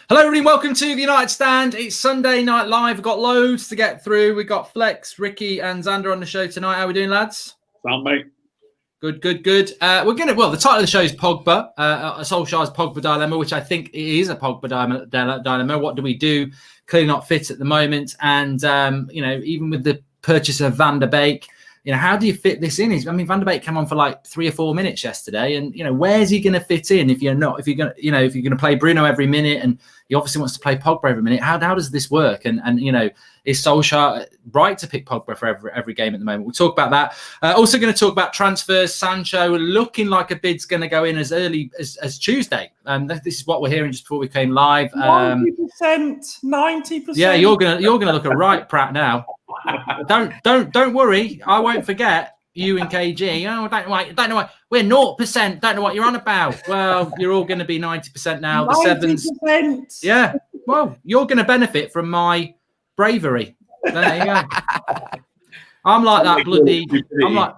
Hello, everybody. Welcome to the United Stand. It's Sunday Night Live. We've got loads to get through. We've got Flex, Ricky, and Xander on the show tonight. How are we doing, lads? Sound, mate. Good. The title of the show is Pogba, Solskjaer's Pogba dilemma, which I think is a Pogba dilemma. What do we do? Clearly not fit at the moment. And, even with the purchase of Van der Beek, how do you fit this in? Van der Beek came on for like 3 or 4 minutes yesterday, and where's he going to fit in if you're going to play Bruno every minute, and he obviously wants to play Pogba every minute? How does this work? And is Solskjaer right to pick Pogba for every game at the moment? We'll talk about that. Also going to talk about transfers. Sancho looking like a bid's going to go in as early as Tuesday. This is what we're hearing just before we came live. 90%. Yeah, you're gonna look a right prat now. Don't worry. I won't forget you and KG. Oh, don't know why. We're 0%. Don't know what you're on about. Well, you're all going to be 90% now. 90%. The sevens. Yeah. Well, you're going to benefit from my bravery. There you go. I'm like that bloody. I'm like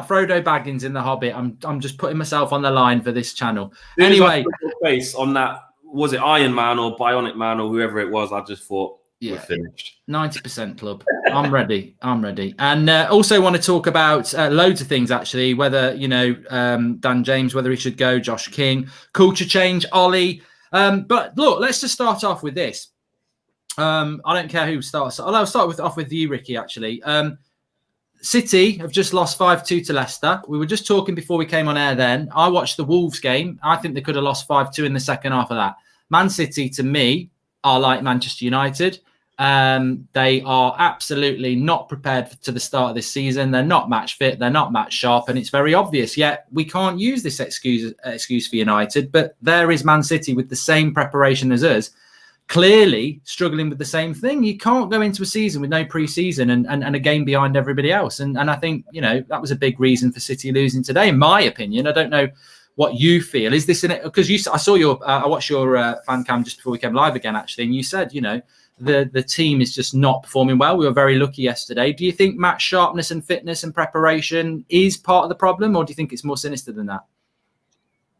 Frodo Baggins in The Hobbit. I'm just putting myself on the line for this channel. Anyway, face on that, was it Iron Man or Bionic Man or whoever it was? I just thought. Yeah, we're finished. 90% club. I'm ready. And also want to talk about loads of things, actually, whether, Dan James, whether he should go, Josh King, culture change, Ollie. But look, let's just start off with this. I don't care who starts. I'll start off with you, Ricky, actually. City have just lost 5-2 to Leicester. We were just talking before we came on air then. I watched the Wolves game. I think they could have lost 5-2 in the second half of that. Man City, to me, are like Manchester United. They are absolutely not prepared to the start of this season. They're not match fit. They're not match sharp, and it's very obvious. Yet we can't use this excuse for United. But there is Man City with the same preparation as us, clearly struggling with the same thing. You can't go into a season with no pre-season and a game behind everybody else. And I think that was a big reason for City losing today, in my opinion. I don't know what you feel. Is this in it? Because I saw I watched your fan cam just before we came live again, actually, and you said the team is just not performing well. We were very lucky yesterday. Do you think match sharpness and fitness and preparation is part of the problem, or do you think it's more sinister than that?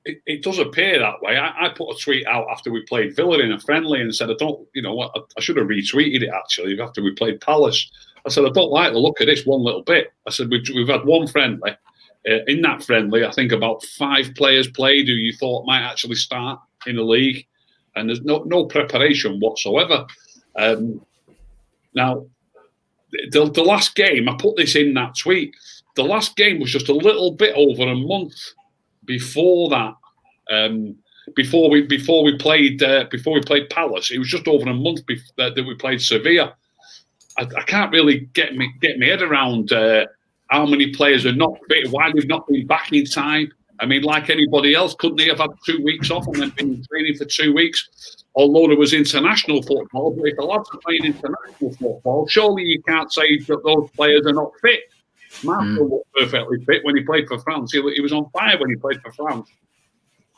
It does appear that way. I put a tweet out after we played Villa in a friendly and said, I should have retweeted it actually after we played Palace. I said, I don't like the look of this one little bit. I said, we've had one friendly. In that friendly, I think about 5 players played who you thought might actually start in the league, and there's no preparation whatsoever. Now, the last game, I put this in that tweet. The last game was just a little bit over a month before that. Before we played Palace, it was just over a month that we played Sevilla. I can't really get my head around how many players are not fit, why they've not been back in time. I mean, like anybody else, couldn't they have had 2 weeks off and then been training for 2 weeks? Although there was international football, but if the lads are playing international football, surely you can't say that those players are not fit. Marshall was perfectly fit when he played for France. He was on fire when he played for France.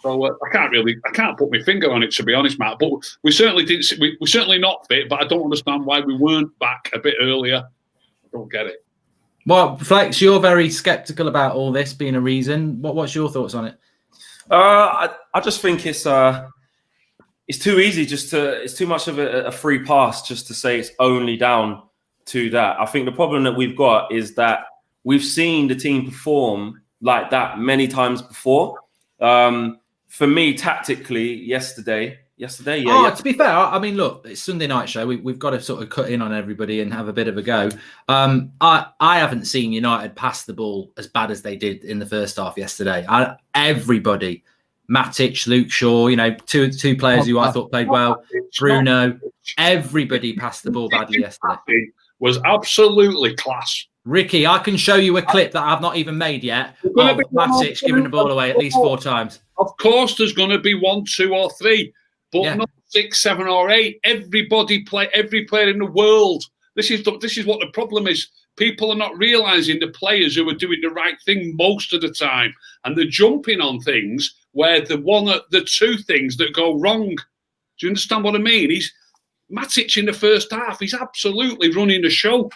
So I can't put my finger on it, to be honest, Matt. But we certainly didn't. We're certainly not fit. But I don't understand why we weren't back a bit earlier. I don't get it. Well, Flex, you're very sceptical about all this being a reason. What's your thoughts on it? I just think it's too easy. It's too much of a free pass just to say it's only down to that. I think the problem that we've got is that we've seen the team perform like that many times before. For me, tactically, yesterday. To be fair, I mean, look, it's Sunday night show. We've got to sort of cut in on everybody and have a bit of a go. I haven't seen United pass the ball as bad as they did in the first half yesterday. Everybody, Matic, Luke Shaw, two players who I thought played well, Bruno, everybody passed the ball badly yesterday. Was absolutely class. Ricky, I can show you a clip that I've not even made yet of Matic giving the ball away at least 4 times. Of course, there's going to be 1, 2, or 3, but not 6, 7, or 8. Every player in the world. This is what the problem is. People are not realising the players who are doing the right thing most of the time, and they're jumping on things where the 2 things that go wrong. Do you understand what I mean? Matic in the first half. He's absolutely running the show.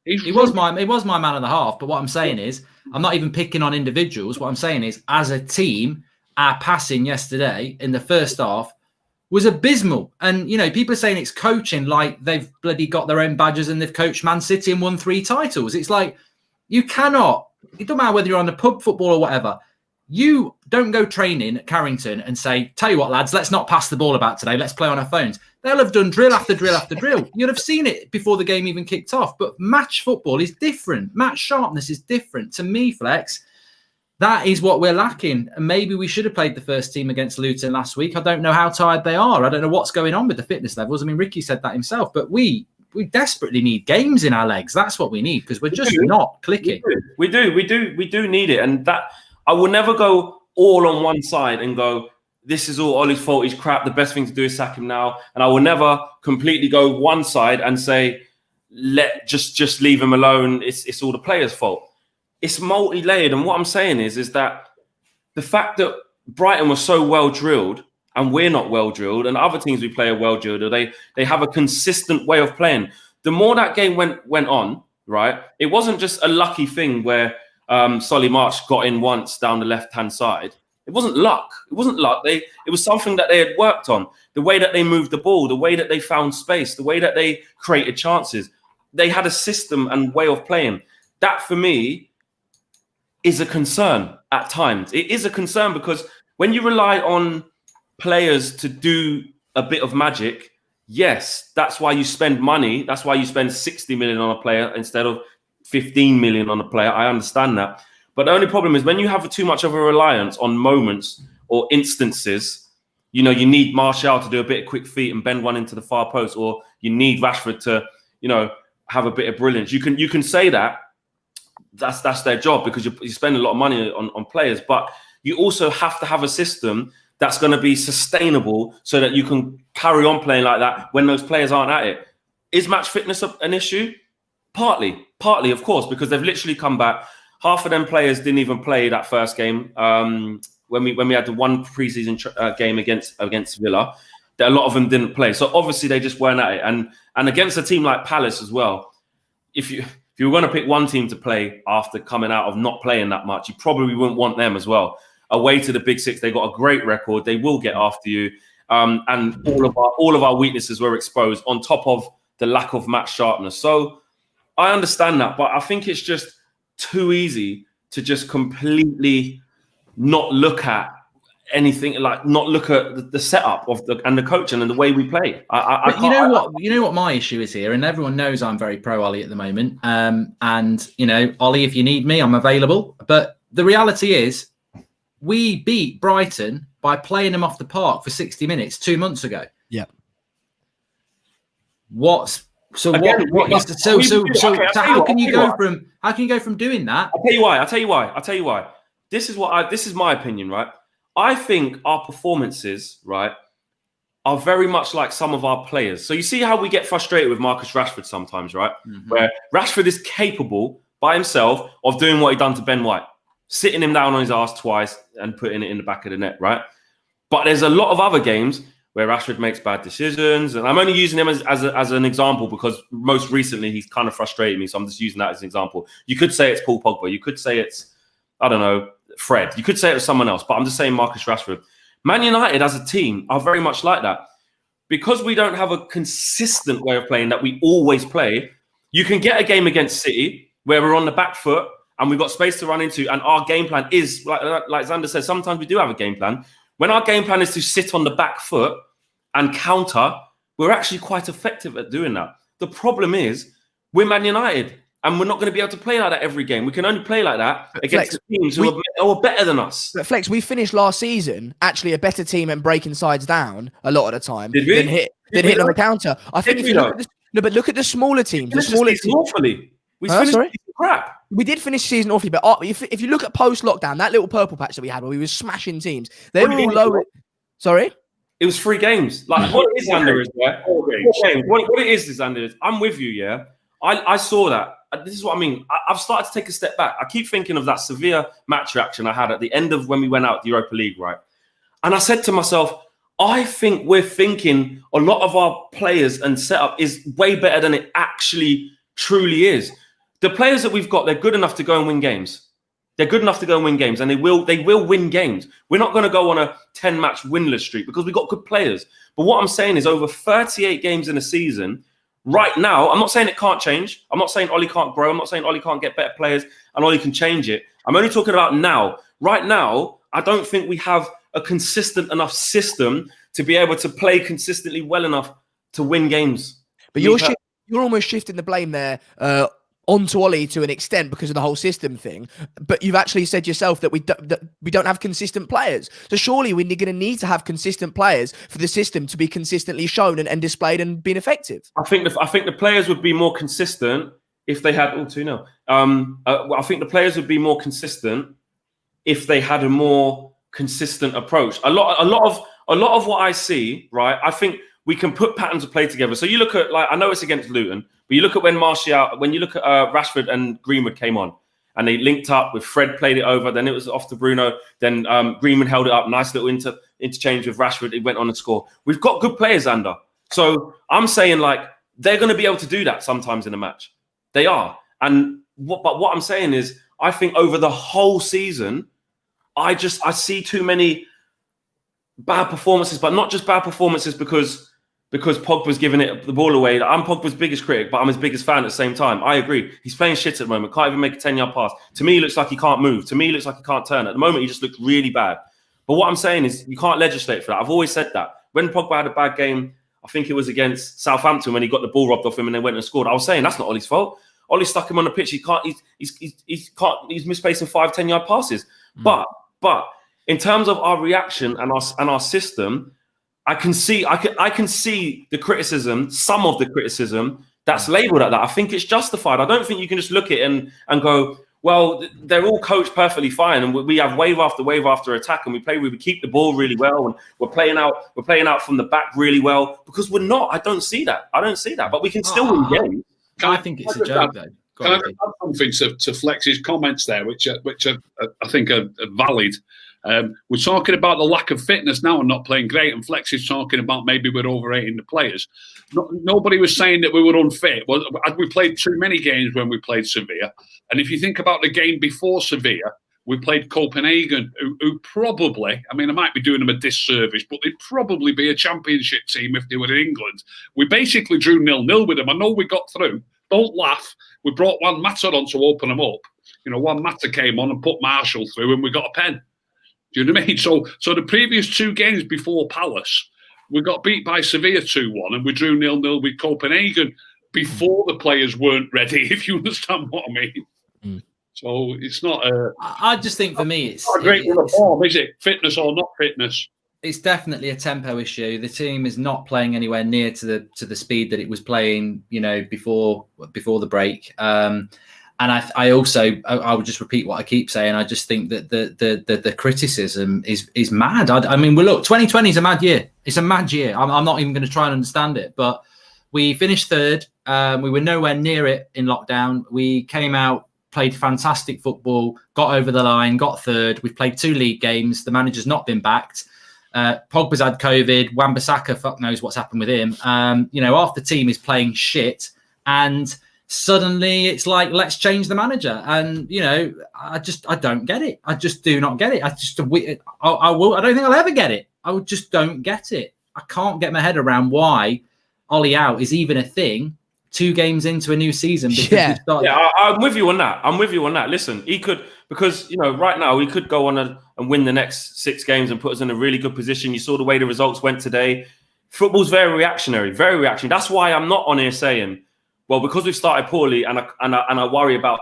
He was my man of the half. But what I'm saying is, I'm not even picking on individuals. What I'm saying is, as a team, our passing yesterday in the first half was abysmal. And, people are saying it's coaching, like they've bloody got their own badges and they've coached Man City and won 3 titles. It's like, you cannot, it doesn't matter whether you're on the pub football or whatever. You don't go training at Carrington and say, tell you what, lads, let's not pass the ball about today. Let's play on our phones. They'll have done drill after drill after drill. You'd have seen it before the game even kicked off. But match football is different. Match sharpness is different. To me, Flex, that is what we're lacking. And maybe we should have played the first team against Luton last week. I don't know how tired they are. I don't know what's going on with the fitness levels. I mean, Ricky said that himself. But we desperately need games in our legs. That's what we need, because we're just not clicking. We do need it. And that I will never go all on one side and go, this is all Ollie's fault, he's crap, the best thing to do is sack him now. And I will never completely go one side and say, just leave him alone, it's all the players' fault. It's multi-layered. And what I'm saying is that the fact that Brighton was so well drilled and we're not well drilled, and other teams we play are well drilled, or they have a consistent way of playing. The more that game went on, right, it wasn't just a lucky thing where Solly March got in once down the left-hand side. It wasn't luck. It wasn't luck. It was something that they had worked on. The way that they moved the ball, the way that they found space, the way that they created chances. They had a system and way of playing. That, for me, is a concern at times. It is a concern because when you rely on players to do a bit of magic, yes, that's why you spend money. That's why you spend 60 million on a player instead of 15 million on a player. I understand that. But the only problem is when you have too much of a reliance on moments or instances, you need Martial to do a bit of quick feet and bend one into the far post, or you need Rashford to, have a bit of brilliance. You can say that's their job because you spend a lot of money on players, but you also have to have a system that's going to be sustainable so that you can carry on playing like that when those players aren't at it. Is match fitness an issue? Partly, of course, because they've literally come back. Half of them players didn't even play that first game. When we had the one preseason game against Villa, that a lot of them didn't play. So obviously they just weren't at it. And against a team like Palace as well, if you were going to pick one team to play after coming out of not playing that much, you probably wouldn't want them as well. Away to the Big Six, they got a great record. They will get after you. And all of our weaknesses were exposed on top of the lack of match sharpness. So I understand that, but I think it's just too easy to just completely not look at anything, like not look at the setup of the coaching and the way we play. You know what my issue is here, and everyone knows I'm very pro Ollie at the moment. And Ollie, if you need me, I'm available. But the reality is, we beat Brighton by playing them off the park for 60 minutes 2 months ago. Yeah. How can you go from doing that? I'll tell you why. This is my opinion, right? I think our performances, right, are very much like some of our players. So you see how we get frustrated with Marcus Rashford sometimes, right? Mm-hmm. Where Rashford is capable by himself of doing what he done to Ben White, sitting him down on his ass twice and putting it in the back of the net, right? But there's a lot of other games where Rashford makes bad decisions. And I'm only using him as an example because most recently he's kind of frustrated me. So I'm just using that as an example. You could say it's Paul Pogba. You could say it's, I don't know, Fred. You could say it was someone else, but I'm just saying Marcus Rashford. Man United as a team are very much like that. Because we don't have a consistent way of playing that we always play, you can get a game against City where we're on the back foot and we've got space to run into, and our game plan is, like Xander says, sometimes we do have a game plan. When our game plan is to sit on the back foot and counter, we're actually quite effective at doing that. The problem is we're Man United and we're not going to be able to play like that every game. We can only play like that against teams who are better than us. But Flex, we finished last season actually a better team and breaking sides down a lot of the time than hit on the counter. I think if you look at but look at the smaller teams. The smaller teams awfully. We finished crap. We did finish the season awfully, but if you look at post-lockdown, that little purple patch that we had where we were smashing teams, they were all low. Sorry? It was 3 games. Like, what it is, Xander, is, yeah? 4 games. What it is, Xander, is I'm with you, yeah? I saw that. This is what I mean. I've started to take a step back. I keep thinking of that severe match reaction I had at the end of when we went out the Europa League, right? And I said to myself, I think we're thinking a lot of our players and setup is way better than it actually truly is. The players that we've got, they're good enough to go and win games. They're good enough to go and win games, and they will win games. We're not going to go on a 10-match winless streak because we've got good players. But what I'm saying is over 38 games in a season, right now, I'm not saying it can't change. I'm not saying Ollie can't grow. I'm not saying Ollie can't get better players and Ollie can change it. I'm only talking about now. Right now, I don't think we have a consistent enough system to be able to play consistently well enough to win games. But you're almost shifting the blame there onto Ollie to an extent because of the whole system thing. But you've actually said yourself that we don't have consistent players. So surely we're going to need to have consistent players for the system to be consistently shown and displayed and being effective. I think the players would be more consistent if they had 2-0. I think the players would be more consistent if they had a more consistent approach. A lot of what I see, right? I think we can put patterns of play together. So you look at, like, I know it's against Luton, but you look at when you look at Rashford and Greenwood came on and they linked up with Fred, played it over, then it was off to Bruno, then Greenwood held it up, nice little interchange with Rashford, he went on to score. We've got good players, Ander. So I'm saying, like, they're going to be able to do that sometimes in a match. They are. But what I'm saying is, I think over the whole season, I see too many bad performances, but not just bad performances because Pogba's giving the ball away. I'm Pogba's biggest critic, but I'm his biggest fan at the same time. I agree. He's playing shit at the moment. Can't even make a 10-yard pass. To me, he looks like he can't move. To me, he looks like he can't turn. At the moment, he just looks really bad. But what I'm saying is you can't legislate for that. I've always said that. When Pogba had a bad game, I think it was against Southampton when he got the ball robbed off him and they went and scored. I was saying that's not Ollie's fault. Ollie stuck him on the pitch. He's misplacing 5-10-yard passes. But in terms of our reaction and our system, I can see the criticism, some of the criticism that's labelled at that. I think it's justified. I don't think you can just look at it and go, well, they're all coached perfectly fine, and we have wave after attack, and we keep the ball really well, and we're playing out from the back really well, because we're not. I don't see that. But we can still win games. I think it's a joke, though. Can I add something to Flex's comments there, which I think are valid? We're talking about the lack of fitness now and not playing great, and Flex is talking about maybe we're overrating the players. Nobody was saying that we were unfit. Well, we played too many games when we played Sevilla, and if you think about the game before Sevilla, we played Copenhagen, who probably, I mean, I might be doing them a disservice, but they'd probably be a championship team if they were in England. We basically drew 0-0 with them. I know we got through. Don't laugh. We brought Juan Mata on to open them up. You know, Juan Mata came on and put Marshall through, and we got a pen. Do you know what I mean? So the previous two games before Palace, we got beat by Sevilla 2-1, and we drew 0-0 with Copenhagen before the players weren't ready, if you understand what I mean. Mm. So it's not a... I just think for me, it's not a great form, is it? Fitness or not fitness? It's definitely a tempo issue. The team is not playing anywhere near to the speed that it was playing, you know, before the break. And I would just repeat what I keep saying. I just think that the criticism is mad. I mean, well, look, 2020 is a mad year. It's a mad year. I'm not even going to try and understand it. But we finished third. We were nowhere near it in lockdown. We came out, played fantastic football, got over the line, got third. We've played 2 league games. The manager's not been backed. Pogba's had COVID. Wan-Bissaka, fuck knows what's happened with him. You know, half the team is playing shit, and suddenly it's like, let's change the manager. And, you know, I don't get it. I just do not get it. I don't think I'll ever get it. I just don't get it. I can't get my head around why Ollie out is even a thing 2 games into a new season. I'm with you on that. Listen, he could, because, you know, right now he could go on and win the next 6 games and put us in a really good position. You saw the way the results went today. Football's very reactionary, very reactionary. That's why I'm not on here saying, well, because we've started poorly and I worry about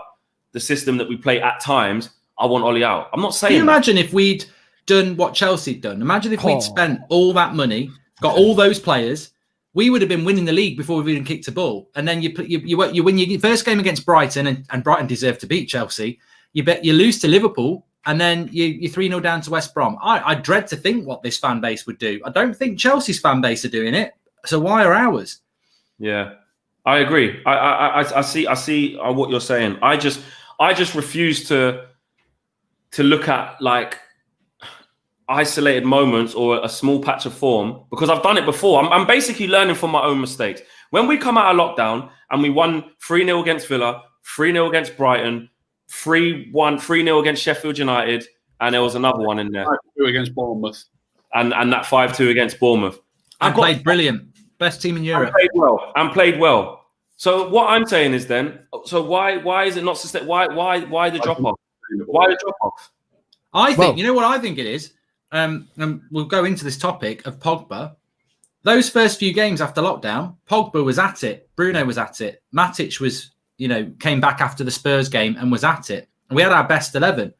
the system that we play at times, I want Ollie out. I'm not saying. Can you imagine if we'd done what Chelsea'd done? Imagine if we'd spent all that money, got all those players, we would have been winning the league before we even kicked a ball. And then you win your first game against Brighton, and Brighton deserved to beat Chelsea. You lose to Liverpool, and then you 3-0 down to West Brom. I dread to think what this fan base would do. I don't think Chelsea's fan base are doing it. So why are ours? Yeah, I agree. I see what you're saying. I just refuse to look at like isolated moments or a small patch of form, because I've done it before. I'm basically learning from my own mistakes. When we come out of lockdown and we won 3-0 against Villa, 3-0 against Brighton, 3-0 against Sheffield United, and there was another one in there. 5-2 against Bournemouth. And that 5-2 against Bournemouth. And played brilliant. Best team in Europe. And played well. So what I'm saying is then, so why is it not sustainable? Why the drop off? Why the drop off? I think, you know what I think it is? And we'll go into this topic of Pogba. Those first few games after lockdown, Pogba was at it. Bruno was at it. Matic was, came back after the Spurs game and was at it. And we had our best 11. And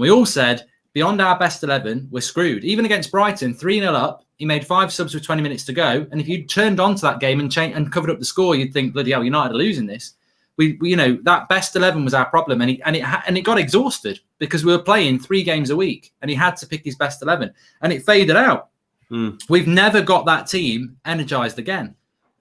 we all said, beyond our best 11, we're screwed. Even against Brighton, 3-0 up, he made 5 subs with 20 minutes to go. And if you turned on to that game and covered up the score, you'd think, bloody hell, United are losing this. We that best 11 was our problem. And it got exhausted because we were playing 3 games a week and he had to pick his best 11 and it faded out. We've never got that team energized again.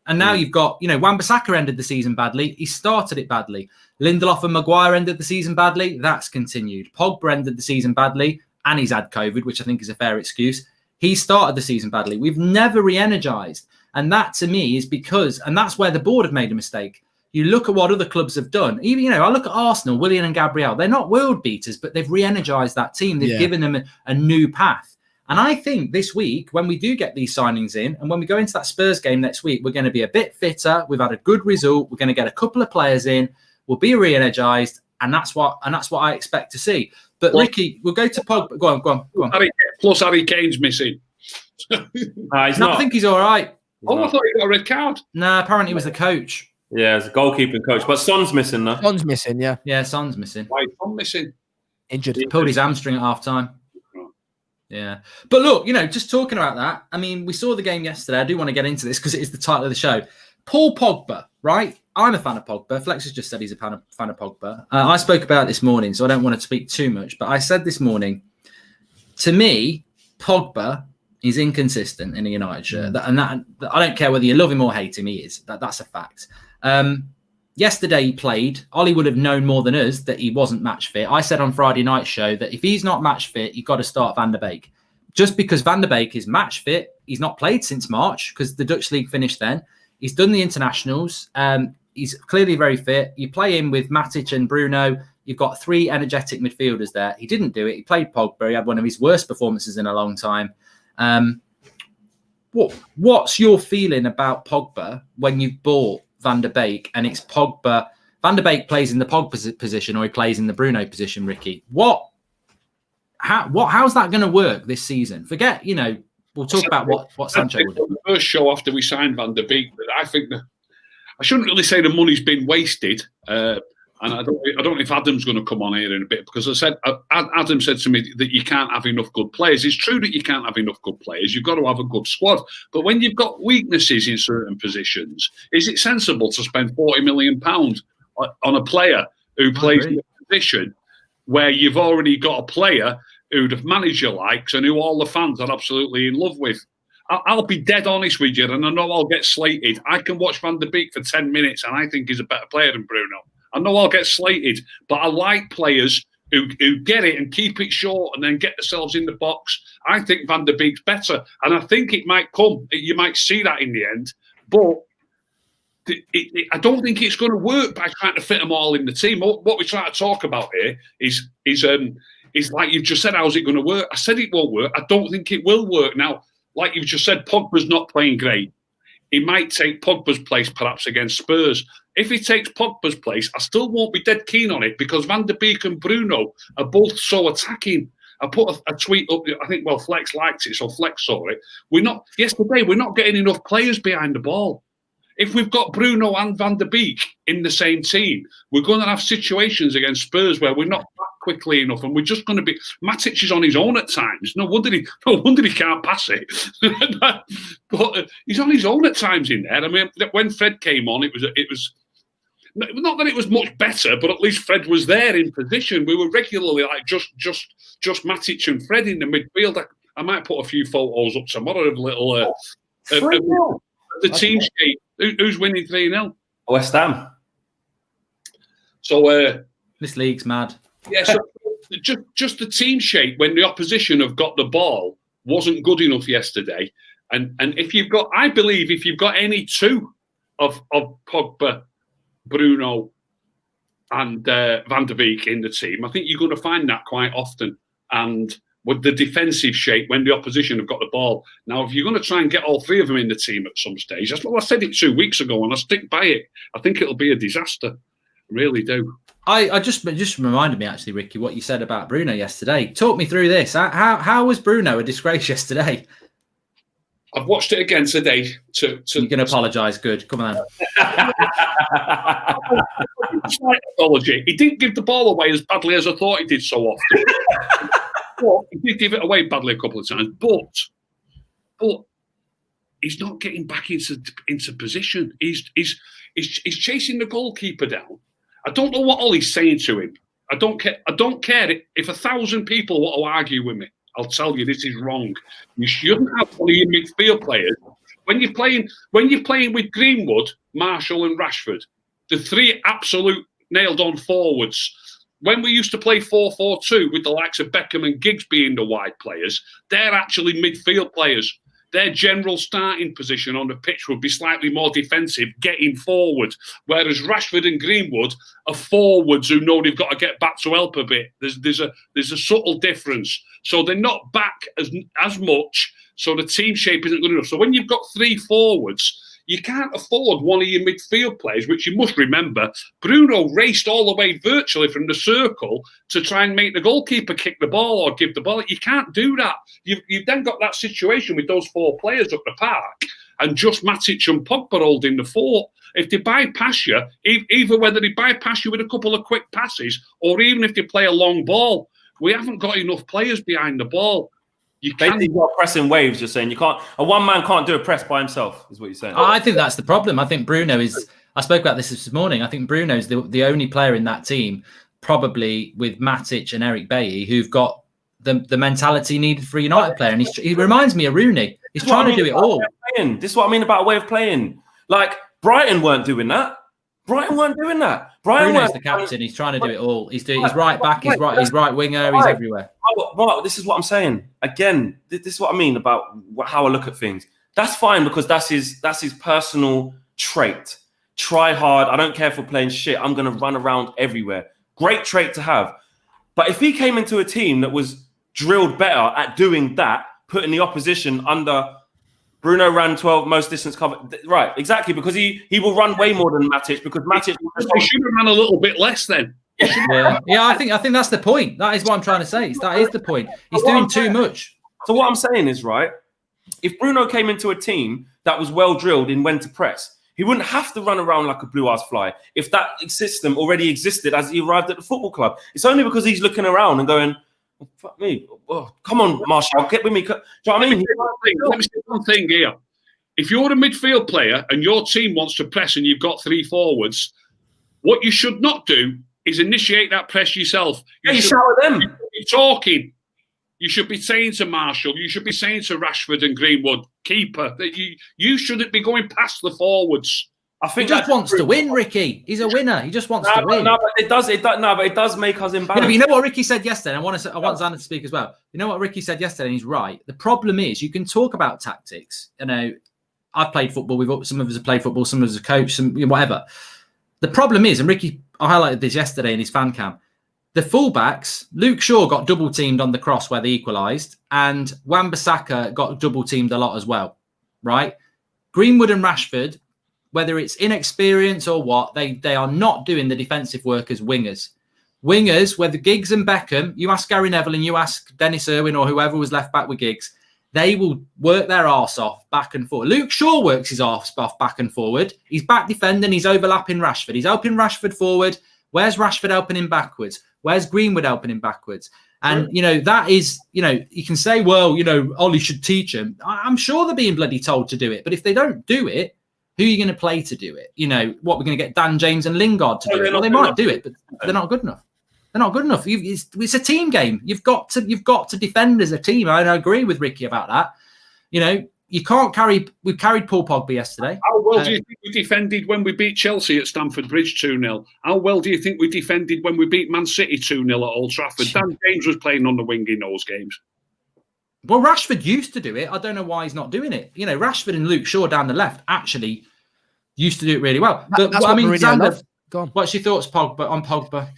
And now you've got, Wan-Bissaka ended the season badly. He started it badly. Lindelof and Maguire ended the season badly. That's continued. Pogba ended the season badly and he's had COVID, which I think is a fair excuse. He started the season badly. We've never re-energized. And that to me is because, and that's where the board have made a mistake. You look at what other clubs have done. Even, I look at Arsenal, Willian and Gabriel. They're not world beaters, but they've re-energized that team. They've given them a new path. And I think this week, when we do get these signings in, and when we go into that Spurs game next week, we're going to be a bit fitter. We've had a good result. We're going to get a couple of players in. We'll be re-energized, and that's what I expect to see. But Ricky, we'll go to Pogba. Go on. Plus, Harry Kane's missing. He's not. I think he's all right. I thought he got a red card. Nah, apparently he was the coach. Yeah, it's a goalkeeping coach, but Son's missing though. Son's missing, yeah. Yeah, Son's missing. Why is Son missing? Injured. He pulled his hamstring at half-time. Yeah. But look, just talking about that, I mean, we saw the game yesterday. I do want to get into this because it is the title of the show. Paul Pogba, right? I'm a fan of Pogba. Flex has just said he's a fan of Pogba. I spoke about it this morning, so I don't want to speak too much. But I said this morning, to me, Pogba is inconsistent in a United shirt. And that I don't care whether you love him or hate him, he is. That's a fact. Yesterday he played. Ollie would have known more than us that he wasn't match fit. I said on Friday night show that if he's not match fit, you've got to start Van der Beek. Just because Van der Beek is match fit, he's not played since March because the Dutch league finished then. He's done the internationals. He's clearly very fit. You play him with Matic and Bruno. You've got 3 energetic midfielders there. He didn't do it. He played Pogba. He had one of his worst performances in a long time. What's your feeling about Pogba when you've bought Van der Beek and it's Pogba? Van der Beek plays in the Pogba position or he plays in the Bruno position, Ricky. How's that going to work this season? Forget, we'll talk about what Sancho would do. The first show after we signed Van der Beek, but I think I shouldn't really say the money's been wasted. And I don't know if Adam's going to come on here in a bit because Adam said to me that you can't have enough good players. It's true that you can't have enough good players. You've got to have a good squad. But when you've got weaknesses in certain positions, is it sensible to spend £40 million on a player who plays in a position where you've already got a player who the manager likes and who all the fans are absolutely in love with? I'll be dead honest with you, and I know I'll get slated. I can watch Van der Beek for 10 minutes, and I think he's a better player than Bruno. I know I'll get slated, but I like players who get it and keep it short and then get themselves in the box. I think Van der Beek's better, and I think it might come. You might see that in the end, but I don't think it's going to work by trying to fit them all in the team. What we're trying to talk about here is like you've just said, how's it going to work? I said it won't work. I don't think it will work. Now, like you've just said, Pogba's not playing great. He might take Pogba's place perhaps against Spurs. If he takes Pogba's place, I still won't be dead keen on it because Van der Beek and Bruno are both so attacking. I put a tweet up, I think, Flex likes it, so Flex saw it. We're not getting enough players behind the ball. If we've got Bruno and Van der Beek in the same team, we're going to have situations against Spurs where we're not back quickly enough, and we're just going to be. Matic is on his own at times. No wonder he can't pass it. But he's on his own at times in there. I mean, when Fred came on, it was not that it was much better, but at least Fred was there in position. We were regularly like just Matic and Fred in the midfield. I might put a few photos up tomorrow of little the team sheet. Who's winning 3-0? West Ham. So this league's mad. Yeah, so just the team shape when the opposition have got the ball wasn't good enough yesterday. And if you've got any two of Pogba, Bruno and Van der Beek in the team. I think you're going to find that quite often. And with the defensive shape when the opposition have got the ball. Now, if you're going to try and get all three of them in the team at some stage, that's what I said it 2 weeks ago, and I stick by it. I think it'll be a disaster. I really do. I just reminded me, actually, Ricky, what you said about Bruno yesterday. Talk me through this. How was Bruno a disgrace yesterday? I've watched it again today. You're going to apologise. Good. Come on. Slight apology. He didn't give the ball away as badly as I thought he did so often. But he did give it away badly a couple of times. But he's not getting back into position. He's chasing the goalkeeper down. I don't know what Ollie's saying to him. I don't care if 1,000 people want to argue with me. I'll tell you, this is wrong. You shouldn't have one of your midfield players when you're playing with Greenwood, Marshall, and Rashford. The three absolute nailed-on forwards. When we used to play 4-4-2 with the likes of Beckham and Giggs being the wide players, they're actually midfield players. Their general starting position on the pitch would be slightly more defensive, getting forward. Whereas Rashford and Greenwood are forwards who know they've got to get back to help a bit. There's a subtle difference. So they're not back as much. So the team shape isn't good enough. So when you've got three forwards, you can't afford one of your midfield players, which you must remember. Bruno raced all the way virtually from the circle to try and make the goalkeeper kick the ball or give the ball. You can't do that. You've then got that situation with those four players up the park and just Matic and Pogba holding the fort. If they bypass you, either whether they bypass you with a couple of quick passes or even if they play a long ball, we haven't got enough players behind the ball. You've got pressing waves. You're saying a one man can't do a press by himself. Is what you're saying? I think that's the problem. I think Bruno is. I spoke about this morning. I think Bruno is the only player in that team, probably with Matic and Eric Bailly, who've got the mentality needed for a United player. And he reminds me of Rooney. He's trying to do it all. This is what I mean about a way of playing. Like Brighton weren't doing that. Bruno's the captain. He's trying to do it all. He's right back. He's right winger. He's everywhere. Mark, this is what I'm saying. Again, this is what I mean about how I look at things. That's fine because that's his personal trait. Try hard. I don't care for playing shit. I'm going to run around everywhere. Great trait to have. But if he came into a team that was drilled better at doing that, putting the opposition under... Bruno ran 12 most distance cover. Right, exactly, because he will run way more than Matic because Matic... He should have run a little bit less then. Yeah, I think that's the point. That is what I'm trying to say. That is the point. He's doing too much. So what I'm saying is, right, if Bruno came into a team that was well drilled in when to press, he wouldn't have to run around like a blue-ass fly if that system already existed as he arrived at the football club. It's only because he's looking around and going, oh, fuck me. Oh, come on, Marshall, get with me. Do you know what I mean? Let me say one thing here. If you're a midfield player and your team wants to press and you've got three forwards, what you should not do is initiate that press yourself. You shout at them. You should be talking. You should be saying to Marshall, you should be saying to Rashford and Greenwood, keeper, that you shouldn't be going past the forwards. I think he just wants to win, Ricky. He's a winner. He just wants to win. No, but it does make us embarrassed. But you know what Ricky said yesterday? I want Xander to speak as well. You know what Ricky said yesterday, and he's right. The problem is you can talk about tactics. You know, I've played football. Some of us have played football. Some of us have coached. Whatever. The problem is, and Ricky, I highlighted this yesterday in his fan cam. The fullbacks, Luke Shaw got double teamed on the cross where they equalised, and Wan-Bissaka got double teamed a lot as well. Right? Greenwood and Rashford, whether it's inexperience or what, they are not doing the defensive work as wingers. Wingers, whether Giggs and Beckham, you ask Gary Neville and you ask Dennis Irwin or whoever was left back with Giggs, they will work their arse off back and forward. Luke Shaw works his arse off back and forward. He's back defending. He's overlapping Rashford. He's helping Rashford forward. Where's Rashford helping him backwards? Where's Greenwood helping him backwards? And, that is, you can say, well, Ollie should teach him. I'm sure they're being bloody told to do it. But if they don't do it, who are you going to play to do it? What we're going to get Dan James and Lingard to do it? Well, they might do it, but they're not good enough. They're not good enough. It's a team game. You've got to defend as a team. I agree with Ricky about that. You can't carry. We carried Paul Pogba yesterday. How well do you think we defended when we beat Chelsea at Stamford Bridge 2-0? How well do you think we defended when we beat Man City 2-0 at Old Trafford? Dan James was playing on the wing in those games. Well, Rashford used to do it. I don't know why he's not doing it. Rashford and Luke Shaw down the left actually used to do it really well. But That's what Mourinho loved. Go on. What's your thoughts, on Pogba?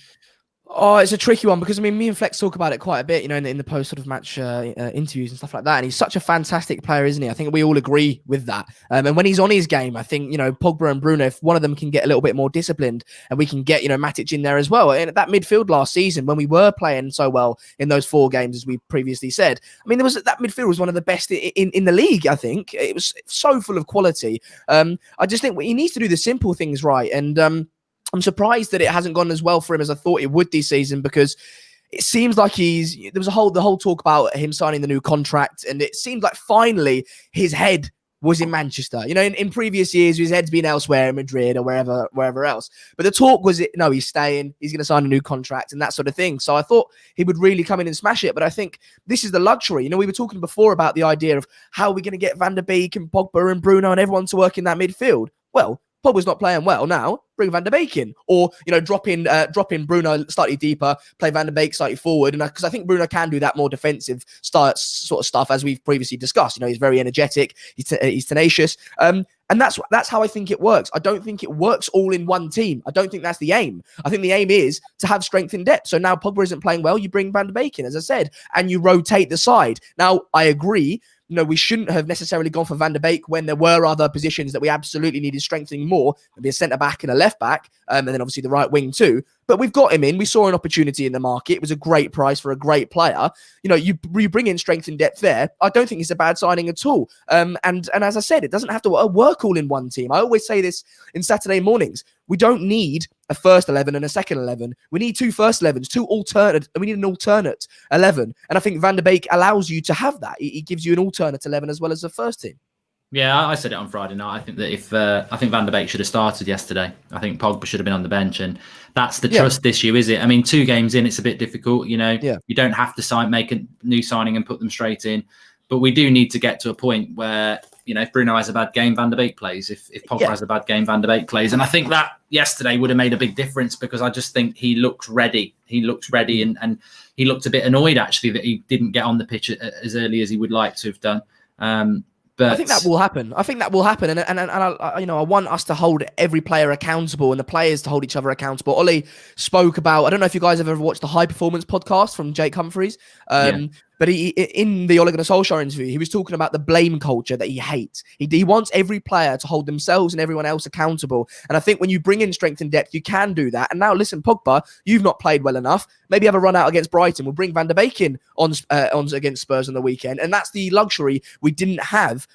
Oh, it's a tricky one because, I mean, me and Flex talk about it quite a bit, in the post sort of match interviews and stuff like that. And he's such a fantastic player, isn't he? I think we all agree with that. And when he's on his game, I think, Pogba and Bruno, if one of them can get a little bit more disciplined and we can get, Matic in there as well. And that midfield last season, when we were playing so well in those 4 games, as we previously said, I mean, that midfield was one of the best in the league, I think. It was so full of quality. I just think he needs to do the simple things right. And, I'm surprised that it hasn't gone as well for him as I thought it would this season, because it seems like there was the whole talk about him signing the new contract, and it seemed like finally his head was in Manchester. In previous years, his head's been elsewhere in Madrid or wherever else. But the talk was, no, he's staying, he's going to sign a new contract and that sort of thing. So I thought he would really come in and smash it. But I think this is the luxury. We were talking before about the idea of how we're going to get Van der Beek and Pogba and Bruno and everyone to work in that midfield. Well, Pogba's not playing well now. Bring Van der Beek in, or drop in Bruno slightly deeper, play Van der Beek slightly forward, and because I think Bruno can do that more defensive sort of stuff, as we've previously discussed. He's very energetic, he's tenacious, and that's how I think it works. I don't think it works all in one team. I don't think that's the aim. I think the aim is to have strength in depth. So now Pogba isn't playing well, you bring Van der Beek in, as I said, and you rotate the side. Now I agree. We shouldn't have necessarily gone for Van der Beek when there were other positions that we absolutely needed strengthening more, maybe a centre-back and a left-back, and then obviously the right wing too. But we've got him in. We saw an opportunity in the market. It was a great price for a great player. You bring in strength and depth there. I don't think it's a bad signing at all. And as I said, it doesn't have to work all in one team. I always say this in Saturday mornings. We don't need a first 11 and a second 11. We need 2 first 11s, 2 alternate, and we need an alternate 11. And I think Van der Beek allows you to have that. He gives you an alternate 11 as well as a first team. Yeah, I said it on Friday night. I think that I think Van der Beek should have started yesterday. I think Pogba should have been on the bench, and that's the trust issue, is it? I mean, 2 games in, it's a bit difficult. You don't have to make a new signing and put them straight in, but we do need to get to a point where if Bruno has a bad game, Van der Beek plays. If Pogba has a bad game, Van der Beek plays. And I think that yesterday would have made a big difference, because I just think he looked ready. He looked ready, and he looked a bit annoyed actually that he didn't get on the pitch as early as he would like to have done. But I think that will happen. And I want us to hold every player accountable and the players to hold each other accountable. Ollie spoke about, I don't know if you guys have ever watched the High Performance podcast from Jake Humphreys. But he, in the Ole Gunnar Solskjaer interview, he was talking about the blame culture that he hates. He wants every player to hold themselves and everyone else accountable. And I think when you bring in strength and depth, you can do that. And now, listen, Pogba, you've not played well enough. Maybe have a run out against Brighton. We'll bring Van der Beek in on against Spurs on the weekend. And that's the luxury we didn't have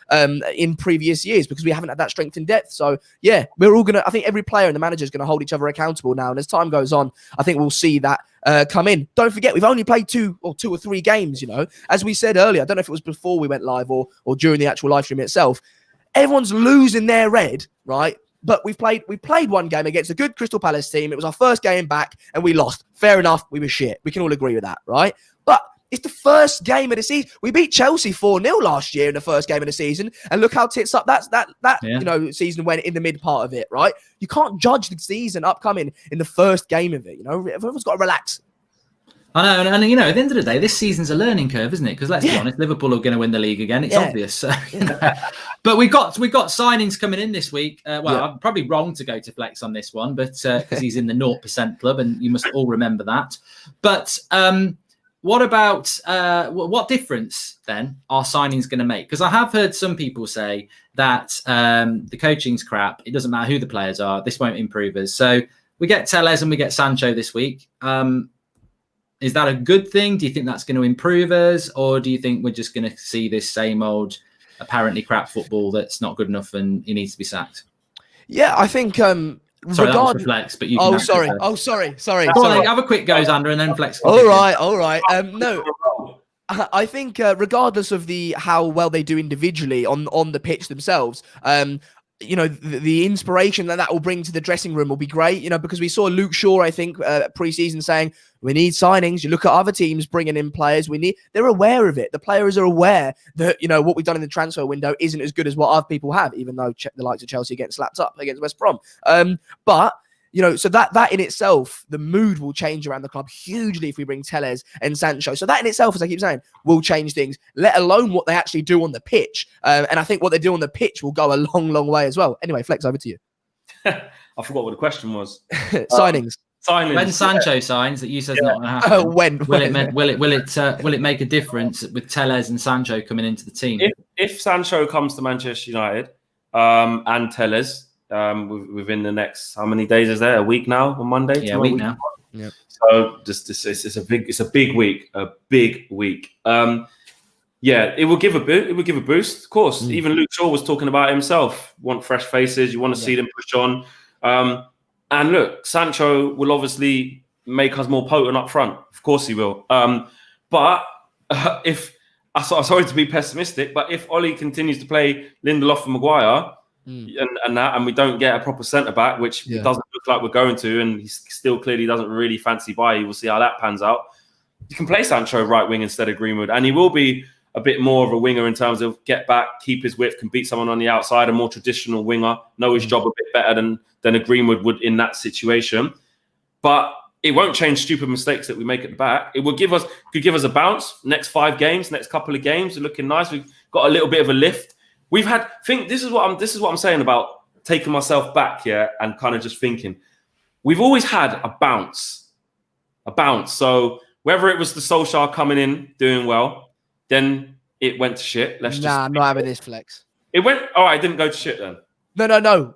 in previous years, because we haven't had that strength and depth. So, yeah, we're all going to, I think every player and the manager is going to hold each other accountable now. And as time goes on, I think we'll see that come in. Don't forget, we've only played 2 or 3 games, as we said earlier. I don't know if it was before we went live or during the actual live stream itself. Everyone's losing their red, right? But we played 1 game against a good Crystal Palace team. It was our first game back and we lost. Fair enough, we were shit. We can all agree with that, right? But it's the first game of the season. We beat Chelsea 4-0 last year in the first game of the season, and look how tits up that season went in the mid part of it, right? You can't judge the season upcoming in the first game of it. Everyone's got to relax. I know, and at the end of the day, this season's a learning curve, isn't it? Because let's be honest, Liverpool are going to win the league again. It's obvious. So, But we've got signings coming in this week. I'm probably wrong to go to Flex on this one, but because he's in the 0% club, and you must all remember that. But what about what difference then are signings going to make? Because I have heard some people say that the coaching's crap. It doesn't matter who the players are. This won't improve us. So we get Telles and we get Sancho this week. Is that a good thing? Do you think that's going to improve us? Or do you think we're just going to see this same old, apparently crap football that's not good enough and he needs to be sacked? Yeah, I think... Sorry, that was for Flex, but you can... Sorry. Go on, have a quick go, Xander, and then Flex. All right. No, I think regardless of how well they do individually on the pitch themselves, the inspiration that will bring to the dressing room will be great, because we saw Luke Shaw, I think, pre-season saying, we need signings. You look at other teams bringing in players. They're aware of it. The players are aware that, what we've done in the transfer window isn't as good as what other people have, even though the likes of Chelsea getting slapped up against West Brom. But so that in itself, the mood will change around the club hugely if we bring Telles and Sancho. So that in itself, as I keep saying, will change things, let alone what they actually do on the pitch. And I think what they do on the pitch will go a long, long way as well. Anyway, Flex, over to you. I forgot what the question was. Signings. Signings. When Sancho signs, that you said not going to happen. When? Will it make a difference with Telles and Sancho coming into the team? If Sancho comes to Manchester United and Telles within the next, how many days is there? A week now on Monday? Yeah, a week now. Yeah. So it's a big week. Yeah, it will give a boost. It will give a boost, of course. Even Luke Shaw was talking about himself. Want fresh faces. You want to see them push on. And look, Sancho will obviously make us more potent up front. Of course he will. But if I'm sorry to be pessimistic, but if Ollie continues to play Lindelof and Maguire and we don't get a proper centre back, which it doesn't look like we're going to, and he still clearly doesn't really fancy Bailly, we'll see how that pans out. You can play Sancho right wing instead of Greenwood, and he will be a bit more of a winger in terms of get back, keep his width, can beat someone on the outside, a more traditional winger, know his job a bit better than a Greenwood would in that situation. But it won't change stupid mistakes that we make at the back. It could give us a bounce. Next 5 games, next couple of games are looking nice. We've got a little bit of a lift. This is what I'm saying about taking myself back here and kind of just thinking. We've always had a bounce. So whether it was the Solskjaer coming in doing well, then it went to shit. Not having this flex. It went. All right, it didn't go to shit then. No.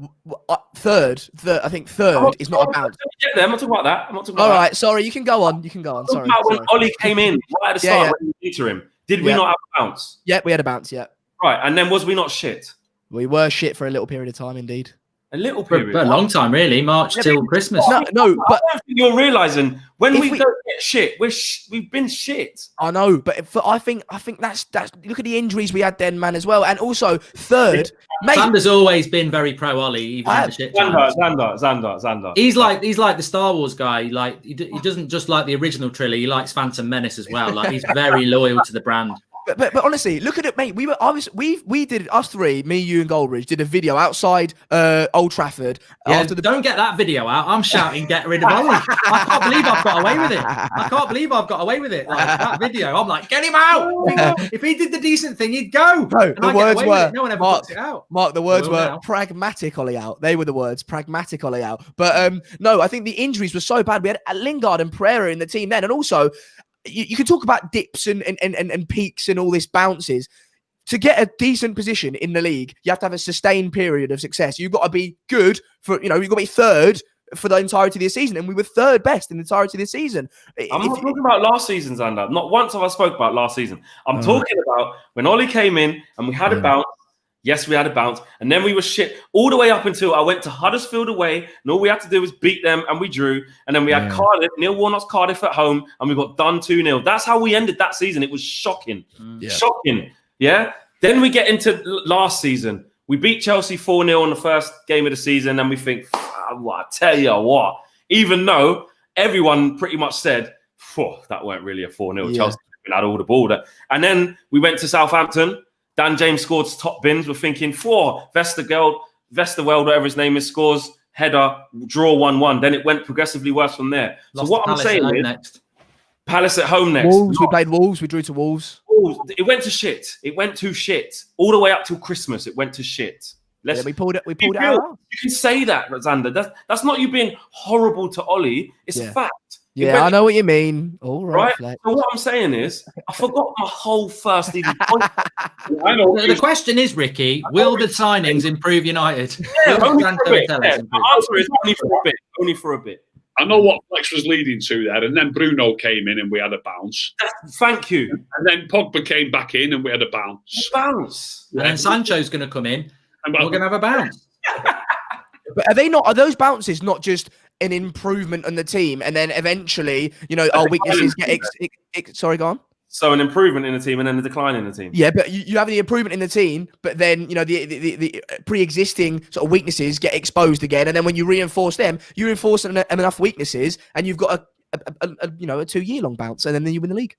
Third. I think third is not a bounce. I'm not talking about that. All right, sorry. You can go on. Sorry. When Ollie came in right at the start, when we beat him, did we not have a bounce? Yeah, we had a bounce. Yeah. Right, and then was we not shit? We were shit for a little period of time, indeed. A little period, but a long time, really. March till Christmas. No, but I don't think you're realising when we don't get shit, we've been shit. I know, but I think that's look at the injuries we had then, man, as well, and also third. Mate, Xander's always been very pro Ollie, even in the shit times. Xander. He's like the Star Wars guy. Like he doesn't just like the original trilogy. He likes Phantom Menace as well. Like he's very loyal to the brand. But honestly, look at it, mate. We did us three, me, you, and Goldridge did a video outside Old Trafford. Yeah, don't get that video out. I'm shouting, get rid of Ollie. I can't believe I've got away with it. Like that video, I'm like, get him out. If he did the decent thing, he'd go. Bro, the words were no one ever puts it out. Mark, the words were pragmatic Ollie out. They were the words, pragmatic Ollie out. But no, I think the injuries were so bad. We had Lingard and Pereira in the team then, and also. You can talk about dips and peaks and all this bounces. To get a decent position in the league, you have to have a sustained period of success. You've got to be good you've got to be third for the entirety of the season. And we were third best in the entirety of the season. I'm not talking about last season, Xander. Not once have I spoke about last season. I'm talking about when Ollie came in and we had a bounce. Yes, we had a bounce. And then we were shit all the way up until I went to Huddersfield away. And all we had to do was beat them and we drew. And then we had Cardiff, Neil Warnock's Cardiff at home. And we got done 2-0. That's how we ended that season. It was shocking. Shocking. Yeah. Then we get into last season. We beat Chelsea 4-0 in the first game of the season. And we think, I tell you what, even though everyone pretty much said, that weren't really a 4-0. Chelsea had all the ball. And then we went to Southampton. Dan James scored top bins. We're thinking, Vestergaard, whatever his name is, scores, header, draw 1-1. Then it went progressively worse from there. Lost so what I'm saying is, next. Palace at home next. Wolves, we played Wolves. We drew to Wolves. It went to shit. It went to shit. All the way up till Christmas, it went to shit. We pulled it out. You can say that, Xander. That's not you being horrible to Ollie. It's a fact. Yeah, I know what you mean. All right. So what I'm saying is, I forgot my whole first even. The question is, Ricky, will the signings improve United? Yeah, only for a bit. The answer is only for a bit. I know what Flex was leading to there, and then Bruno came in and we had a bounce. Thank you. And then Pogba came back in and we had a bounce. And then Sancho's going to come in and we're going to have a bounce. But are those bounces not just an improvement on the team, and then eventually, our weaknesses get sorry, go on. So an improvement in the team and then a decline in the team. Yeah, but you have the improvement in the team, but then the pre-existing sort of weaknesses get exposed again, and then when you reinforce them, you reinforce enough weaknesses, and you've got a 2-year-long bounce, and then you win the league.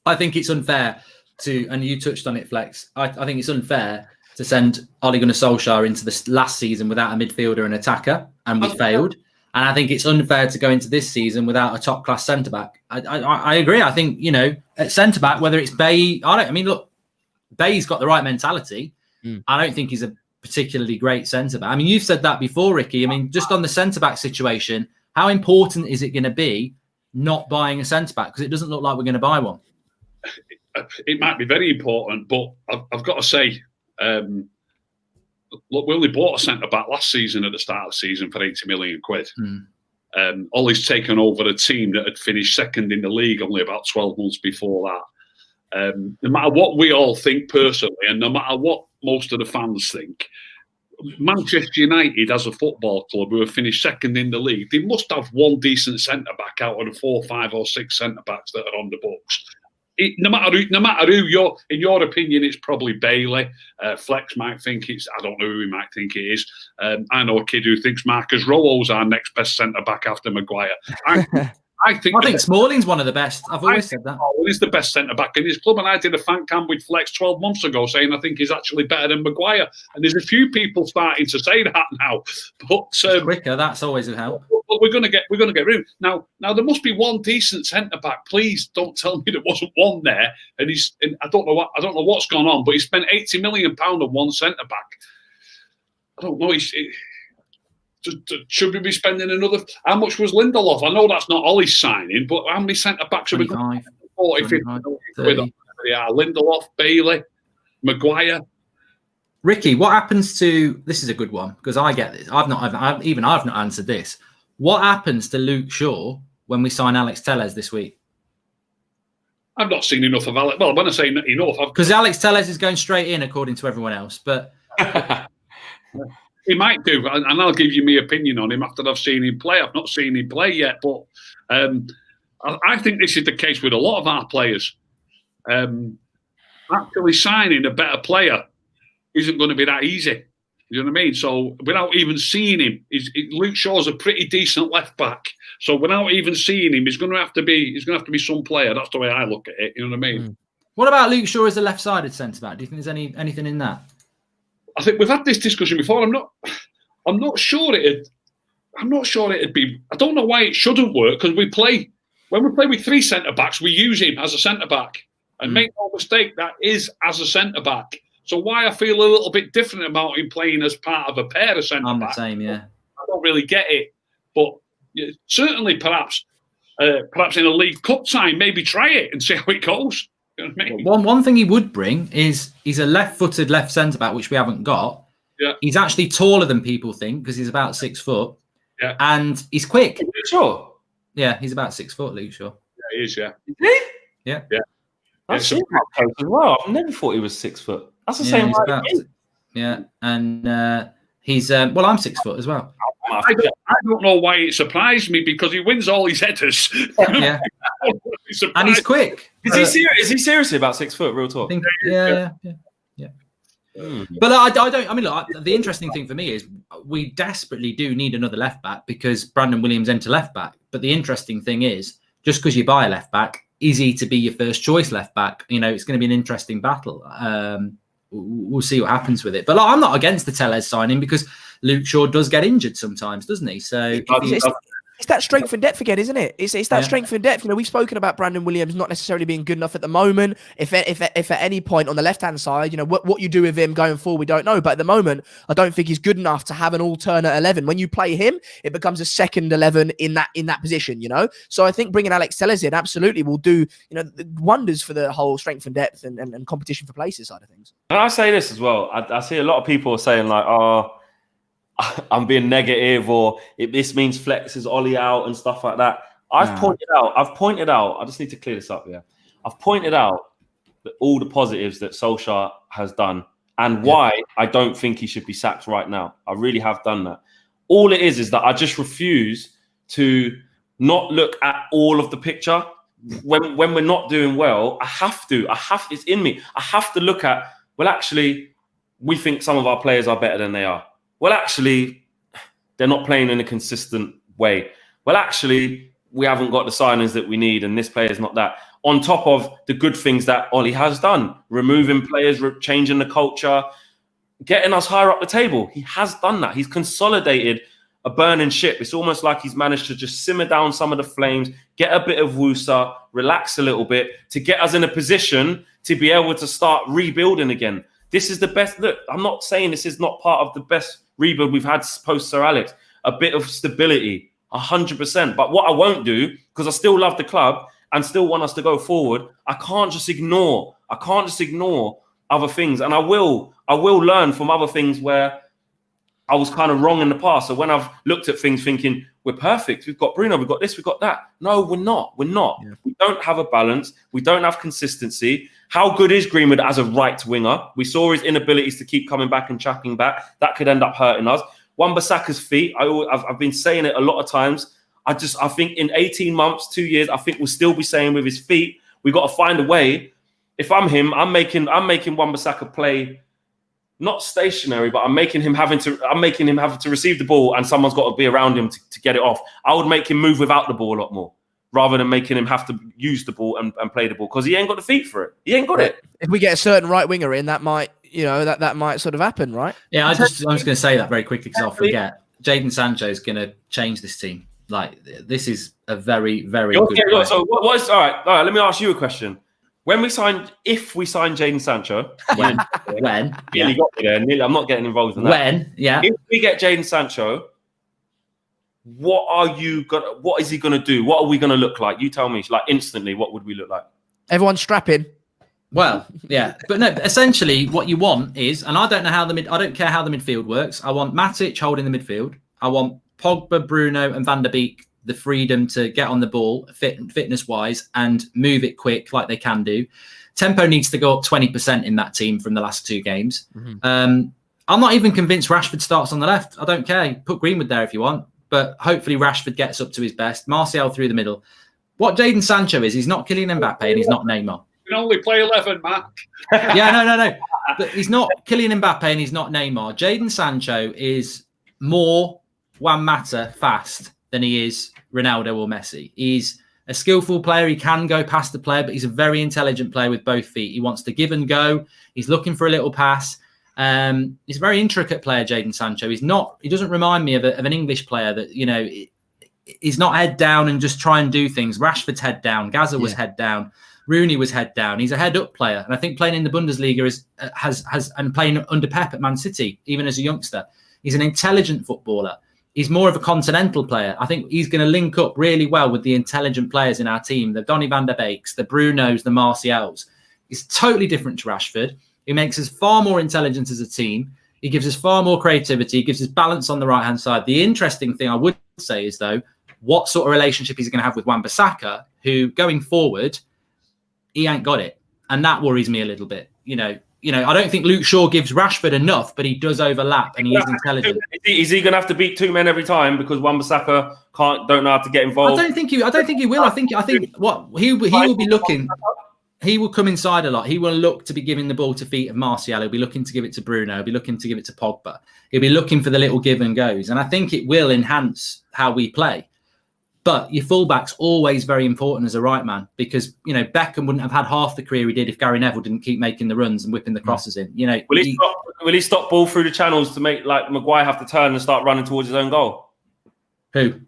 I think it's unfair and you touched on it, Flex. I think it's unfair to send Ole Gunnar Solskjaer into this last season without a midfielder and attacker, and we failed. And I think it's unfair to go into this season without a top-class centre-back. I agree. I think, at centre-back, whether it's Bay, look, Bay's got the right mentality. I don't think he's a particularly great centre-back. I mean, you've said that before, Ricky. I mean, just on the centre-back situation, how important is it going to be not buying a centre-back? Because it doesn't look like we're going to buy one. It might be very important, but I've got to say, look, we only bought a centre-back last season at the start of the season for 80 million quid. Ollie's taken over a team that had finished second in the league only about 12 months before that. No matter what we all think personally, and no matter what most of the fans think, Manchester United as a football club who have finished second in the league, they must have one decent centre-back out of the 4, 5 or 6 centre-backs that are on the books. No matter who, in your opinion, it's probably Bailey. Flex might think it's, I don't know who he might think it is. I know a kid who thinks Marcus Rowo's our next best centre-back after Maguire. I think Smalling's one of the best. I've always said that. He's the best centre-back in his club, and I did a fan cam with Flex 12 months ago saying I think he's actually better than Maguire. And there's a few people starting to say that now. But quicker, that's always a help. But we're going to get room. Now there must be one decent centre-back. Please don't tell me there wasn't one there. And I don't know what's gone on, but he spent £80 million on one centre-back. I don't know. Should we be spending another? How much was Lindelof? I know that's not Ollie's signing, but how many centre backs are we going? 40, 50 quid. Yeah, Lindelof, Bailey, Maguire. Ricky, what happens to? This is a good one because I get this. I've not answered this. What happens to Luke Shaw when we sign Alex Telles this week? I've not seen enough of Alex. Well, when I say enough, because Alex Telles is going straight in according to everyone else, but. He might do, and I'll give you my opinion on him after I've seen him play. I've not seen him play yet, but I think this is the case with a lot of our players. Actually signing a better player isn't going to be that easy. You know what I mean? So without even seeing him, Luke Shaw's a pretty decent left back. So without even seeing him, he's going to have to be some player. That's the way I look at it. You know what I mean? What about Luke Shaw as a left-sided centre back? Do you think there's anything in that? I think we've had this discussion before. I'm not sure it'd be. I don't know why it shouldn't work because when we play with 3 centre backs, we use him as a centre back. And make no mistake, that is as a centre back. So why I feel a little bit different about him playing as part of a pair of centre backs? I'm the same, yeah. I don't really get it, but certainly perhaps in a League Cup time, maybe try it and see how it goes. You know what I mean? One thing he would bring is he's a left-footed left centre-back, which we haven't got. Yeah. He's actually taller than people think because he's about 6 foot. Yeah. And he's quick. Luke Shaw? Yeah, he's about 6 foot, Luke Shaw. Yeah, he is, yeah. Is he? Yeah. Yeah. I've seen that coach as well. I've never thought he was 6 foot. That's the same height. Yeah, and he's I'm 6 foot as well. I don't know why it surprised me because he wins all his headers. Yeah. And he's quick. Is he seriously about 6 foot? Real talk. Yeah. But I don't. I mean, look. The interesting thing for me is we desperately do need another left back because Brandon Williams entered left back. But the interesting thing is, just because you buy a left back, is he to be your first choice left back? You know, it's going to be an interesting battle. We'll see what happens with it. But I'm not against the Telles signing because Luke Shaw does get injured sometimes, doesn't he? So it's that strength and depth again, isn't it? It's that strength and depth. You know, we've spoken about Brandon Williams not necessarily being good enough at the moment. If at any point on the left-hand side, you know, what you do with him going forward, we don't know. But at the moment, I don't think he's good enough to have an alternate 11. When you play him, it becomes a second 11 in that position, you know? So I think bringing Alex Telles in absolutely will do, you know, wonders for the whole strength and depth and competition for places side of things. And I say this as well. I see a lot of people saying like, oh, I'm being negative, or this means Flex is Ollie out and stuff like that. I've pointed out, I just need to clear this up, yeah. I've pointed out that all the positives that Solskjaer has done and why I don't think he should be sacked right now. I really have done that. All it is that I just refuse to not look at all of the picture. When we're not doing well, it's in me. I have to look at, well, actually, we think some of our players are better than they are. Well, actually, they're not playing in a consistent way. Well, actually, we haven't got the signings that we need, and this player is not that. On top of the good things that Ollie has done, removing players, changing the culture, getting us higher up the table. He has done that. He's consolidated a burning ship. It's almost like he's managed to just simmer down some of the flames, get a bit of woosa, relax a little bit to get us in a position to be able to start rebuilding again. This is the best. Look, I'm not saying this is not part of the best rebuild we've had post Sir Alex. A bit of stability, 100%. But what I won't do, because I still love the club and still want us to go forward, I can't just ignore other things. And I will learn from other things where I was kind of wrong in the past. So when I've looked at things thinking, we're perfect, we've got Bruno, we've got this, we've got that. No, we're not. Yeah. We don't have a balance. We don't have consistency. How good is Greenwood as a right winger? We saw his inabilities to keep coming back and tracking back. That could end up hurting us. Wan-Bissaka's feet, I've been saying it a lot of times. I think in 18 months, 2 years, I think we'll still be saying with his feet, we've got to find a way. If I'm him, I'm making Wan-Bissaka play not stationary, but I'm making him having to receive the ball and someone's got to be around him to get it off. I would make him move without the ball a lot more, rather than making him have to use the ball and play the ball, because he ain't got the feet for it. He ain't got it. If we get a certain right winger in, that might, that might sort of happen, right? Yeah, I'm just going to say that very quickly because I'll forget. Jadon Sancho is going to change this team. Like, this is a very, very good player. So what's all right? Let me ask you a question. If we sign Jadon Sancho, when? Yeah. Got me there. I'm not getting involved in that. When? Yeah. If we get Jadon Sancho, what is he gonna do? What are we gonna look like? You tell me. Like, instantly, what would we look like? Everyone strap in. Well, yeah, but no. Essentially, what you want is, and I don't care how the midfield works. I want Matic holding the midfield. I want Pogba, Bruno, and Van der Beek the freedom to get on the ball, fitness-wise, and move it quick like they can do. Tempo needs to go up 20% in that team from the last 2 games. I'm not even convinced Rashford starts on the left. I don't care. Put Greenwood there if you want, but hopefully Rashford gets up to his best. Martial through the middle. What Jadon Sancho is, he's not Kylian Mbappe and he's not Neymar. You can only play 11, Matt. Yeah, no. But he's not Kylian Mbappe and he's not Neymar. Jadon Sancho is more Juan Mata fast than he is Ronaldo or Messi. He's a skillful player. He can go past the player, but he's a very intelligent player with both feet. He wants to give and go. He's looking for a little pass. He's a very intricate player, Jadon Sancho. He doesn't remind me of an English player that, he's not head down and just try and do things. Rashford's head down. Gaza was head down. Rooney was head down. He's a head up player. And I think playing in the Bundesliga and playing under Pep at Man City, even as a youngster, he's an intelligent footballer. He's more of a continental player. I think he's going to link up really well with the intelligent players in our team, the Donny van der Beeks, the Brunos, the Martials. He's totally different to Rashford. He makes us far more intelligent as a team. He gives us far more creativity. He gives us balance on the right-hand side. The interesting thing I would say is, though, what sort of relationship he's going to have with Wan-Bissaka, who, going forward, he ain't got it. And that worries me a little bit. I don't think Luke Shaw gives Rashford enough, but he does overlap and he is intelligent. Is he going to have to beat 2 men every time because Wan-Bissaka don't know how to get involved? I don't think he will. I think what he will be looking. He will come inside a lot. He will look to be giving the ball to feet of Martial. He'll be looking to give it to Bruno. He'll be looking to give it to Pogba. He'll be looking for the little give and goes. And I think it will enhance how we play. But your fullback's always very important as a right man because, Beckham wouldn't have had half the career he did if Gary Neville didn't keep making the runs and whipping the crosses in. Will he stop ball through the channels to make like Maguire have to turn and start running towards his own goal? Who?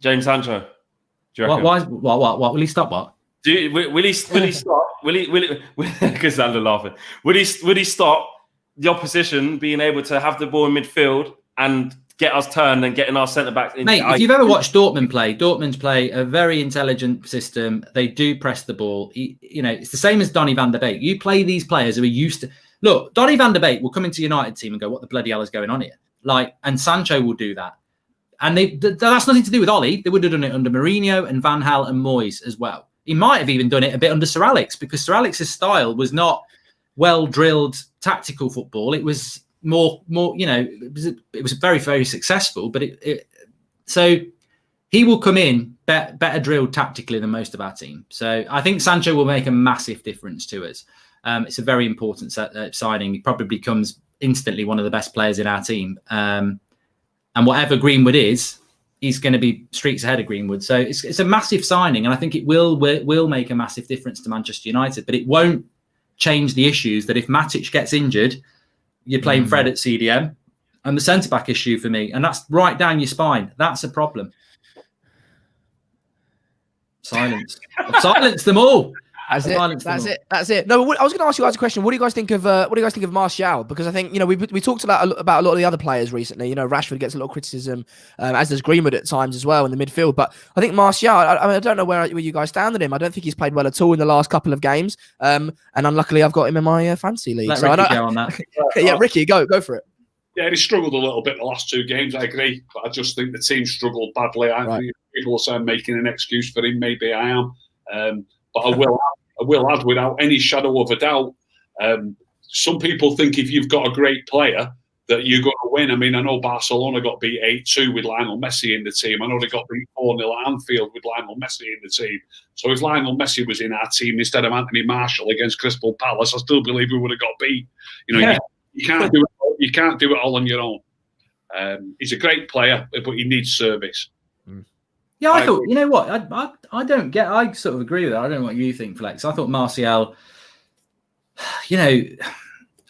Jadon Sancho. Do you reckon? What? Will he stop what? Will he stop? Because I'm laughing. Will he stop the opposition being able to have the ball in midfield and get us turned and getting our centre backs in? Mate, if you've ever watched Dortmund play a very intelligent system. They do press the ball. It's the same as Donny van der Beek. You play these players who are used to. Look, Donny van der Beek will come into United team and go, "What the bloody hell is going on here?" And Sancho will do that. And that's nothing to do with Ollie. They would have done it under Mourinho and Van Gaal and Moyes as well. He might have even done it a bit under Sir Alex because Sir Alex's style was not well-drilled tactical football. It was more, it was very, very successful. But so he will come in better drilled tactically than most of our team. So I think Sancho will make a massive difference to us. It's a very important signing. He probably becomes instantly one of the best players in our team. And whatever Greenwood is, he's going to be streets ahead of Greenwood. So it's a massive signing, and I think it will make a massive difference to Manchester United. But it won't change the issues that if Matic gets injured, you're playing Fred at CDM, and the centre-back issue for me, and that's right down your spine. That's a problem. Silence. I've silenced them all. That's it. No, I was going to ask you guys a question. What do you guys think of Martial? Because I think we talked about a lot of the other players recently. Rashford gets a lot of criticism, as does Greenwood at times as well in the midfield. But I think Martial. I don't know where you guys stand on him. I don't think he's played well at all in the last couple of games. And unluckily, I've got him in my fantasy league. Let Ricky go on that. Yeah, Ricky, go for it. Yeah, he struggled a little bit the last 2 games, I agree. But I just think the team struggled badly. I think people say I'm making an excuse for him. Maybe I am. But I will add, without any shadow of a doubt, some people think if you've got a great player that you're going to win. I mean, I know Barcelona got beat 8-2 with Lionel Messi in the team. I know they got beat 4-0 at Anfield with Lionel Messi in the team. So if Lionel Messi was in our team instead of Anthony Martial against Crystal Palace, I still believe we would have got beat. You can't do it. You can't do it all on your own. He's a great player, but he needs service. Yeah, I thought, you know what? I sort of agree with that. I don't know what you think, Flex. I thought Martial,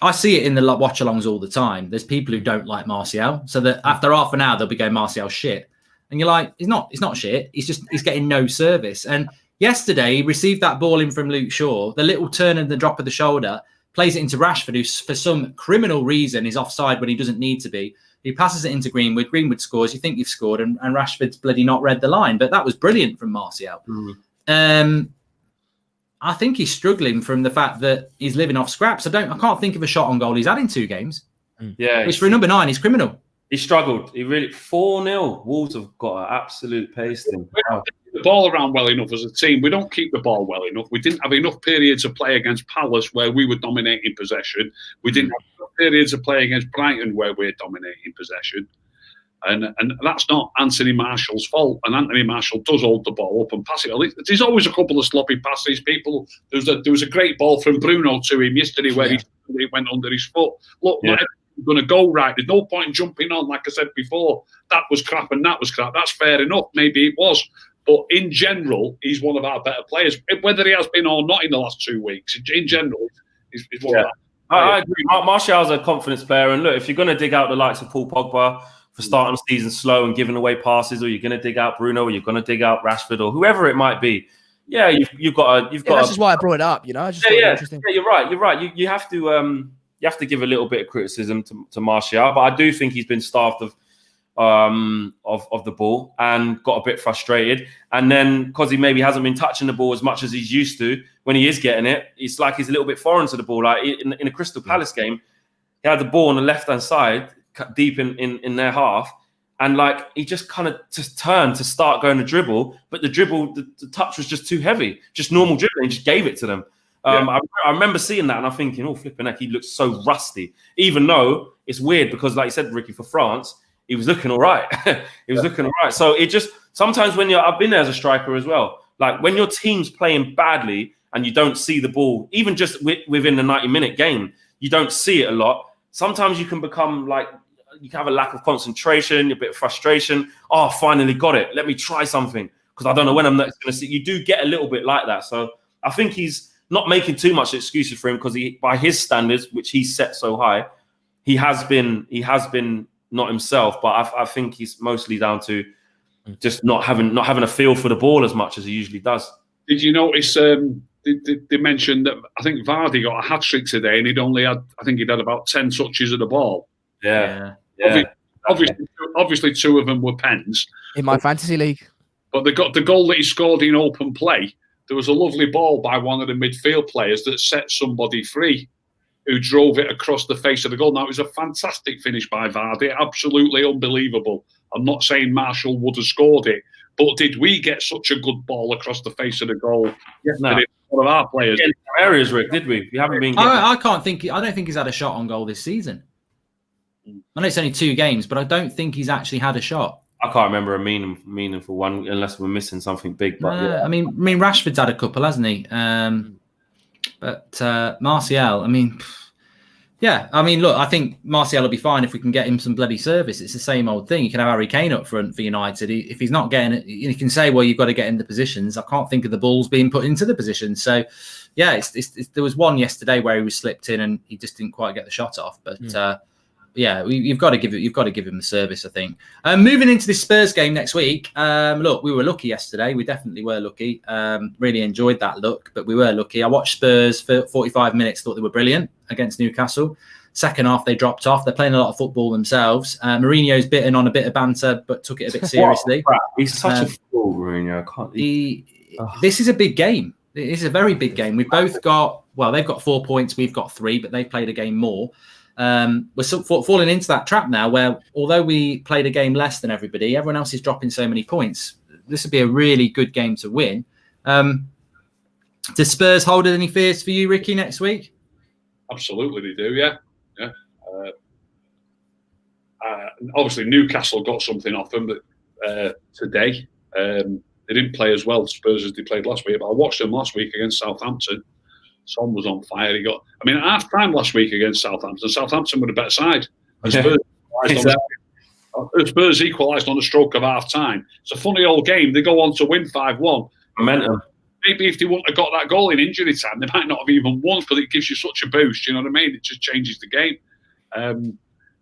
I see it in the watch-alongs all the time. There's people who don't like Martial. So that after half an hour, they'll be going, Martial shit. And you're like, he's not shit. He's getting no service. And yesterday, he received that ball in from Luke Shaw, the little turn and the drop of the shoulder, plays it into Rashford, who for some criminal reason is offside when he doesn't need to be. He passes it into Greenwood. Greenwood scores. You think you've scored, and Rashford's bloody not read the line. But that was brilliant from Martial. I think he's struggling from the fact that he's living off scraps. I can't think of a shot on goal he's had in 2 games. Yeah, which for a number 9, he's criminal. He struggled. He really 4-0. Wolves have got an absolute pasting. We don't keep the ball around well enough as a team. We don't keep the ball well enough. We didn't have enough periods of play against Palace where we were dominating possession. We didn't have enough periods of play against Brighton where we're dominating possession. And that's not Anthony Martial's fault. And Anthony Martial does hold the ball up and pass it. There's always a couple of sloppy passes. There was a great ball from Bruno to him yesterday where he went under his foot. Look, not everything's going to go right. There's no point in jumping on, like I said before. That was crap and that was crap. That's fair enough. Maybe it was. But in general, he's one of our better players. Whether he has been or not in the last 2 weeks, in general, he's one of our. I agree. Martial's a confidence player. And look, if you're going to dig out the likes of Paul Pogba for starting the season slow and giving away passes, or you're going to dig out Bruno, or you're going to dig out Rashford, or whoever it might be, you've got. That's just why I brought it up. I just thought it was interesting. You're right. You have to give a little bit of criticism to Martial, but I do think he's been starved of the ball and got a bit frustrated. And then because he maybe hasn't been touching the ball as much as he's used to, when he is getting it, it's like he's a little bit foreign to the ball. Like in a Crystal Palace game, he had the ball on the left-hand side, deep in their half, and like he just kind of just turned to start going to dribble, but the touch was just too heavy, just normal dribbling. He just gave it to them. I remember seeing that and I'm thinking, oh, flipping heck, he looks so rusty. Even though it's weird because, like you said, Ricky, for France, he was looking all right. Looking all right. So it just sometimes when I've been there as a striker as well. Like when your team's playing badly and you don't see the ball, even just within the 90-minute game, you don't see it a lot. Sometimes you can become like, you can have a lack of concentration, a bit of frustration. Oh, finally got it. Let me try something because I don't know when I'm next going to see. You do get a little bit like that. So I think he's not making too much excuses for him because by his standards, which he set so high, he has been not himself. But I think he's mostly down to just not having a feel for the ball as much as he usually does. Did you notice? They mentioned that I think Vardy got a hat trick today, and he'd had about 10 touches of the ball. Yeah. Obviously, 2 of them were pens in my fantasy league. But they got the goal that he scored in open play. There was a lovely ball by one of the midfield players that set somebody free, who drove it across the face of the goal. Now, it was a fantastic finish by Vardy, absolutely unbelievable. I'm not saying Martial would have scored it, but did we get such a good ball across the face of the goal? No. One of our players. Areas, Rick, did we? We haven't been. I don't think he's had a shot on goal this season. I know it's only 2 games, but I don't think he's actually had a shot. I can't remember a meaningful one unless we're missing something big. But I mean, Rashford's had a couple, hasn't he? But Martial, look, I think Martial will be fine if we can get him some bloody service. It's the same old thing. You can have Harry Kane up front for United. If he's not getting it, you can say, well, you've got to get in the positions. I can't think of the balls being put into the positions. So, yeah, there was one yesterday where he was slipped in and he just didn't quite get the shot off. But yeah, you've got to give him the service, I think. Moving into this Spurs game next week. Look, we were lucky yesterday. We definitely were lucky. Really enjoyed that look, but we were lucky. I watched Spurs for 45 minutes. Thought they were brilliant against Newcastle. Second half, they dropped off. They're playing a lot of football themselves. Mourinho's bitten on a bit of banter, but took it a bit seriously. He's such a fool, Mourinho. This is a big game. It is a very big game. We've both got, well, they've got 4 points. We've got 3, but they've played a game more. We're falling into that trap now where, although we played a game less than everyone else is dropping so many points. This would be a really good game to win. Does Spurs hold any fears for you, Ricky, next week? Absolutely, they do. Yeah. Obviously, Newcastle got something off them today. They didn't play as well Spurs as they played last week, but I watched them last week against Southampton. Son was on fire. At half time last week against Southampton were a better side. Spurs equalised on the stroke of half time. It's a funny old game. They go on to win 5-1. Momentum. Maybe if they wouldn't have got that goal in injury time, they might not have even won because it gives you such a boost. You know what I mean? It just changes the game.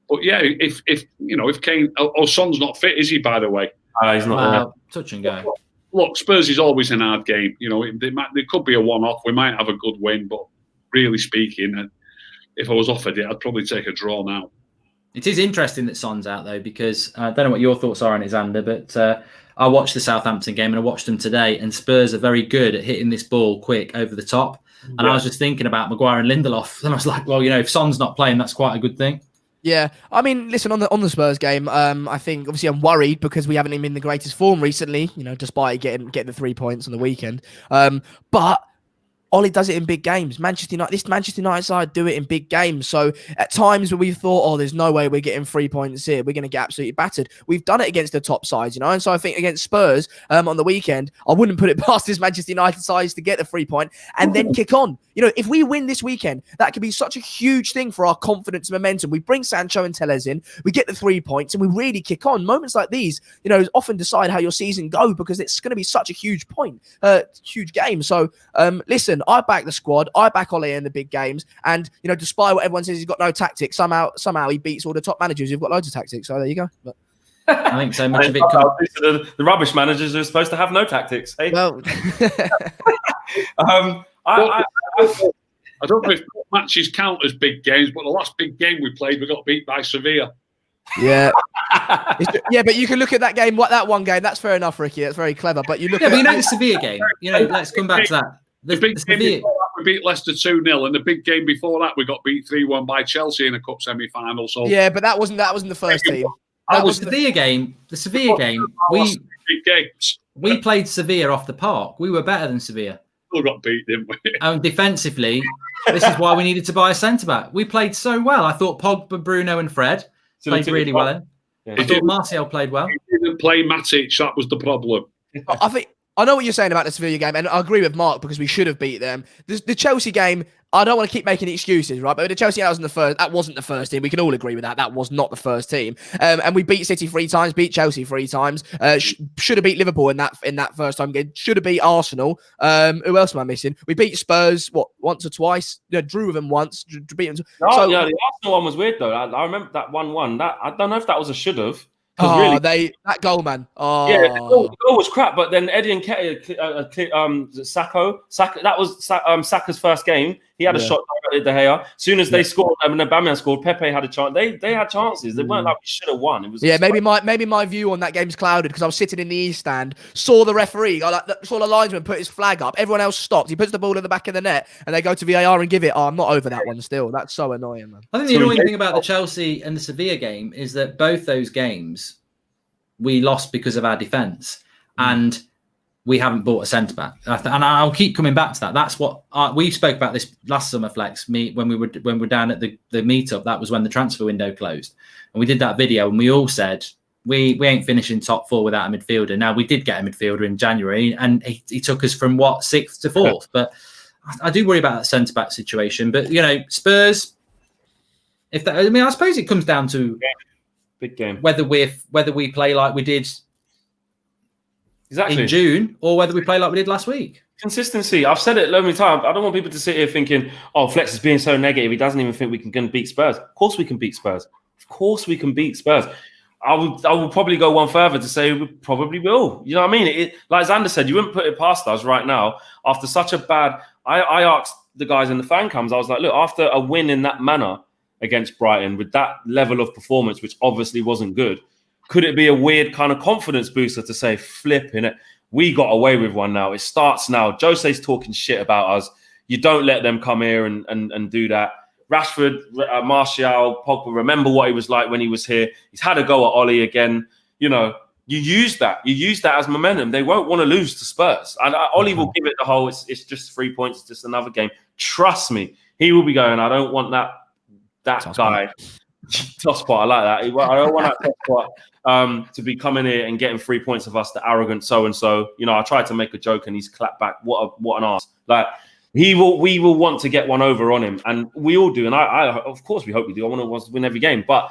But yeah, if Kane, Son's not fit, is he? By the way, he's not. Touch and go. Look, Spurs is always an hard game. You know, there could be a one-off. We might have a good win, but really speaking, if I was offered it, I'd probably take a draw now. It is interesting that Son's out though, because I don't know what your thoughts are on it, Xander, but I watched the Southampton game and I watched them today, and Spurs are very good at hitting this ball quick over the top. And I was just thinking about Maguire and Lindelof, and I was like, well, if Son's not playing, that's quite a good thing. Yeah, I mean, listen, on the Spurs game, I think obviously I'm worried because we haven't been in the greatest form recently, despite getting the 3 points on the weekend. But Ollie does it in big games. This Manchester United side do it in big games. So at times when we thought, there's no way we're getting 3 points here, we're going to get absolutely battered. We've done it against the top sides, And so I think against Spurs on the weekend, I wouldn't put it past this Manchester United side to get the 3 point and then kick on. If we win this weekend, that could be such a huge thing for our confidence and momentum. We bring Sancho and Telles in, we get the 3 points, and we really kick on. Moments like these, often decide how your season go because it's going to be such a huge huge game. So, listen, I back the squad. I back Ole in the big games. And, despite what everyone says, he's got no tactics, somehow he beats all the top managers who've got loads of tactics. So there you go. But I think so much of it the rubbish managers are supposed to have no tactics. Hey? Well, I don't know if matches count as big games, but the last big game we played, we got beat by Sevilla. Yeah. Yeah, but you can look at that game, that one game. That's fair enough, Ricky. That's very clever. But you look at the Sevilla game. Let's come back to that. The big game before that, we beat Leicester 2-0, and the big game before that, we got beat 3-1 by Chelsea in a cup semi-final. So yeah, but that wasn't the first team. That was the Sevilla game. The Sevilla game. We played Sevilla off the park. We were better than Sevilla. Still got beat, didn't we? And defensively, this is why we needed to buy a centre-back. We played so well. I thought Pogba, Bruno and Fred played really well. I thought Martial played well. He didn't play Matic. That was the problem. I know what you're saying about the Sevilla game, and I agree with Mark because we should have beat them. The Chelsea game, I don't want to keep making excuses, right? But the Chelsea that wasn't the first team. We can all agree with that. That was not the first team. And we beat City 3 times, beat Chelsea 3 times. Should have beat Liverpool in that first time game. Should have beat Arsenal. Who else am I missing? We beat Spurs once or twice. Drew with them once. Beat them. The Arsenal one was weird though. I remember that 1-1. That I don't know if that was a should have. That goal, man. Oh. Yeah, the goal was crap. But then Eddie and Saka. That was Saka's first game. He had a shot at De Gea. As soon as they scored, Aubameyang scored. Pepe had a chance. They had chances. They weren't like we should have won. It was maybe my view on that game's clouded because I was sitting in the East stand, saw the referee, saw the linesman put his flag up. Everyone else stopped. He puts the ball in the back of the net, and they go to VAR and give it. I'm not over that one still. That's so annoying, man. I think the annoying thing about the Chelsea and the Sevilla game is that both those games we lost because of our defence, and we haven't bought a centre back. And I'll keep coming back to that. That's what we spoke about this last summer, Flex. When we were down at the meetup, that was when the transfer window closed, and we did that video, and we all said we ain't finishing top 4 without a midfielder. Now we did get a midfielder in January, and he took us from 6th to 4th. But I do worry about that centre back situation. But Spurs, I suppose it comes down to big game whether we play like we did in June or whether we play like we did last week. Consistency. I've said it many times. I don't want people to sit here thinking, Flex is being so negative. He doesn't even think we can beat Spurs. Of course we can beat Spurs. Of Of course we can beat Spurs. I will probably go one further to say we probably will. You know what I mean? Like Xander said, you wouldn't put it past us right now after such a bad. I asked the guys in the fan cams. I was like, look, after a win in that manner against Brighton with that level of performance, which obviously wasn't good, could it be a weird kind of confidence booster to say, flipping it, we got away with one now. It starts now. Jose's talking shit about us. You don't let them come here and do that. Rashford, Martial, Pogba, remember what he was like when he was here. He's had a go at Ollie again. You know, you use that. You use that as momentum. They won't want to lose to Spurs. And Ollie will give it the whole, it's just 3 points, it's just another game. Trust me, he will be going, I don't want that guy. Tosspot, I like that. I don't want that Tosspot to be coming here and getting 3 points of us, the arrogant so-and-so. You know, I tried to make a joke and he's clapped back. What an arse. Like, we will want to get one over on him, and we all do. And I of course, we hope we do. I want to win every game, but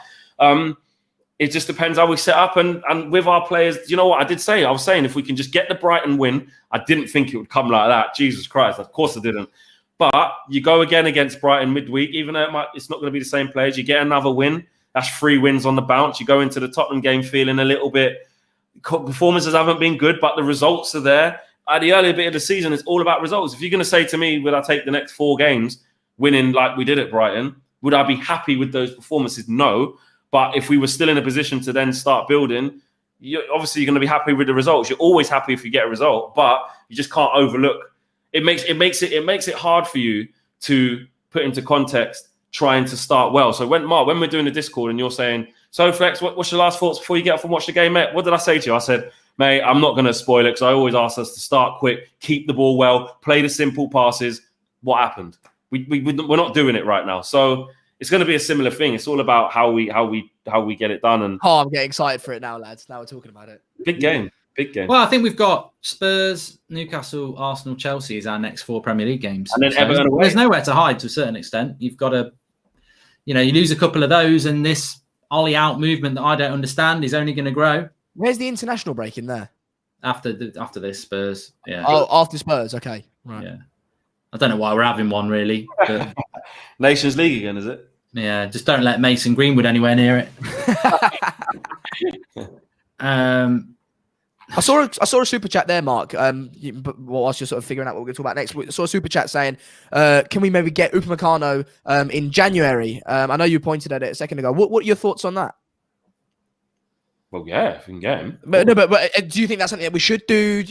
it just depends how we set up and with our players. You know what I was saying if we can just get the Brighton win, I didn't think it would come like that. Jesus Christ, of course I didn't. But you go again against Brighton midweek, even though it's not going to be the same players. You get another win. That's 3 wins on the bounce. You go into the Tottenham game feeling a little bit. Performances haven't been good, but the results are there. At the earlier bit of the season, it's all about results. If you're going to say to me, would I take the next 4 games winning like we did at Brighton? Would I be happy with those performances? No. But if we were still in a position to then start building, you're going to be happy with the results. You're always happy if you get a result, but you just can't overlook. It makes it hard for you to put into context trying to start well. So when we're doing the Discord and you're saying, so Flex, what's your last thoughts before you get off and watch the game, mate? What did I say to you? I said, mate, I'm not going to spoil it because I always ask us to start quick, keep the ball well, play the simple passes. What happened? We're not doing it right now. So it's going to be a similar thing. It's all about how we get it done. And I'm getting excited for it now, lads. Now we're talking about it. Big game. Well, I think we've got Spurs, Newcastle, Arsenal, Chelsea as our next 4 Premier League games. And then so Everton away. There's nowhere to hide to a certain extent. You've got to, you lose a couple of those, and this Ollie out movement that I don't understand is only going to grow. Where's the international break in there? After this Spurs, yeah. Oh, after Spurs, okay, right. Yeah, I don't know why we're having one really. But Nations League again, is it? Yeah, just don't let Mason Greenwood anywhere near it. I saw a super chat there, Mark. Whilst you're sort of figuring out what we're going to talk about next, I saw a super chat saying, "Can we maybe get Upamecano in January?" I know you pointed at it a second ago. What are your thoughts on that? Well, yeah, if we can get him. But do you think that's something that we should do?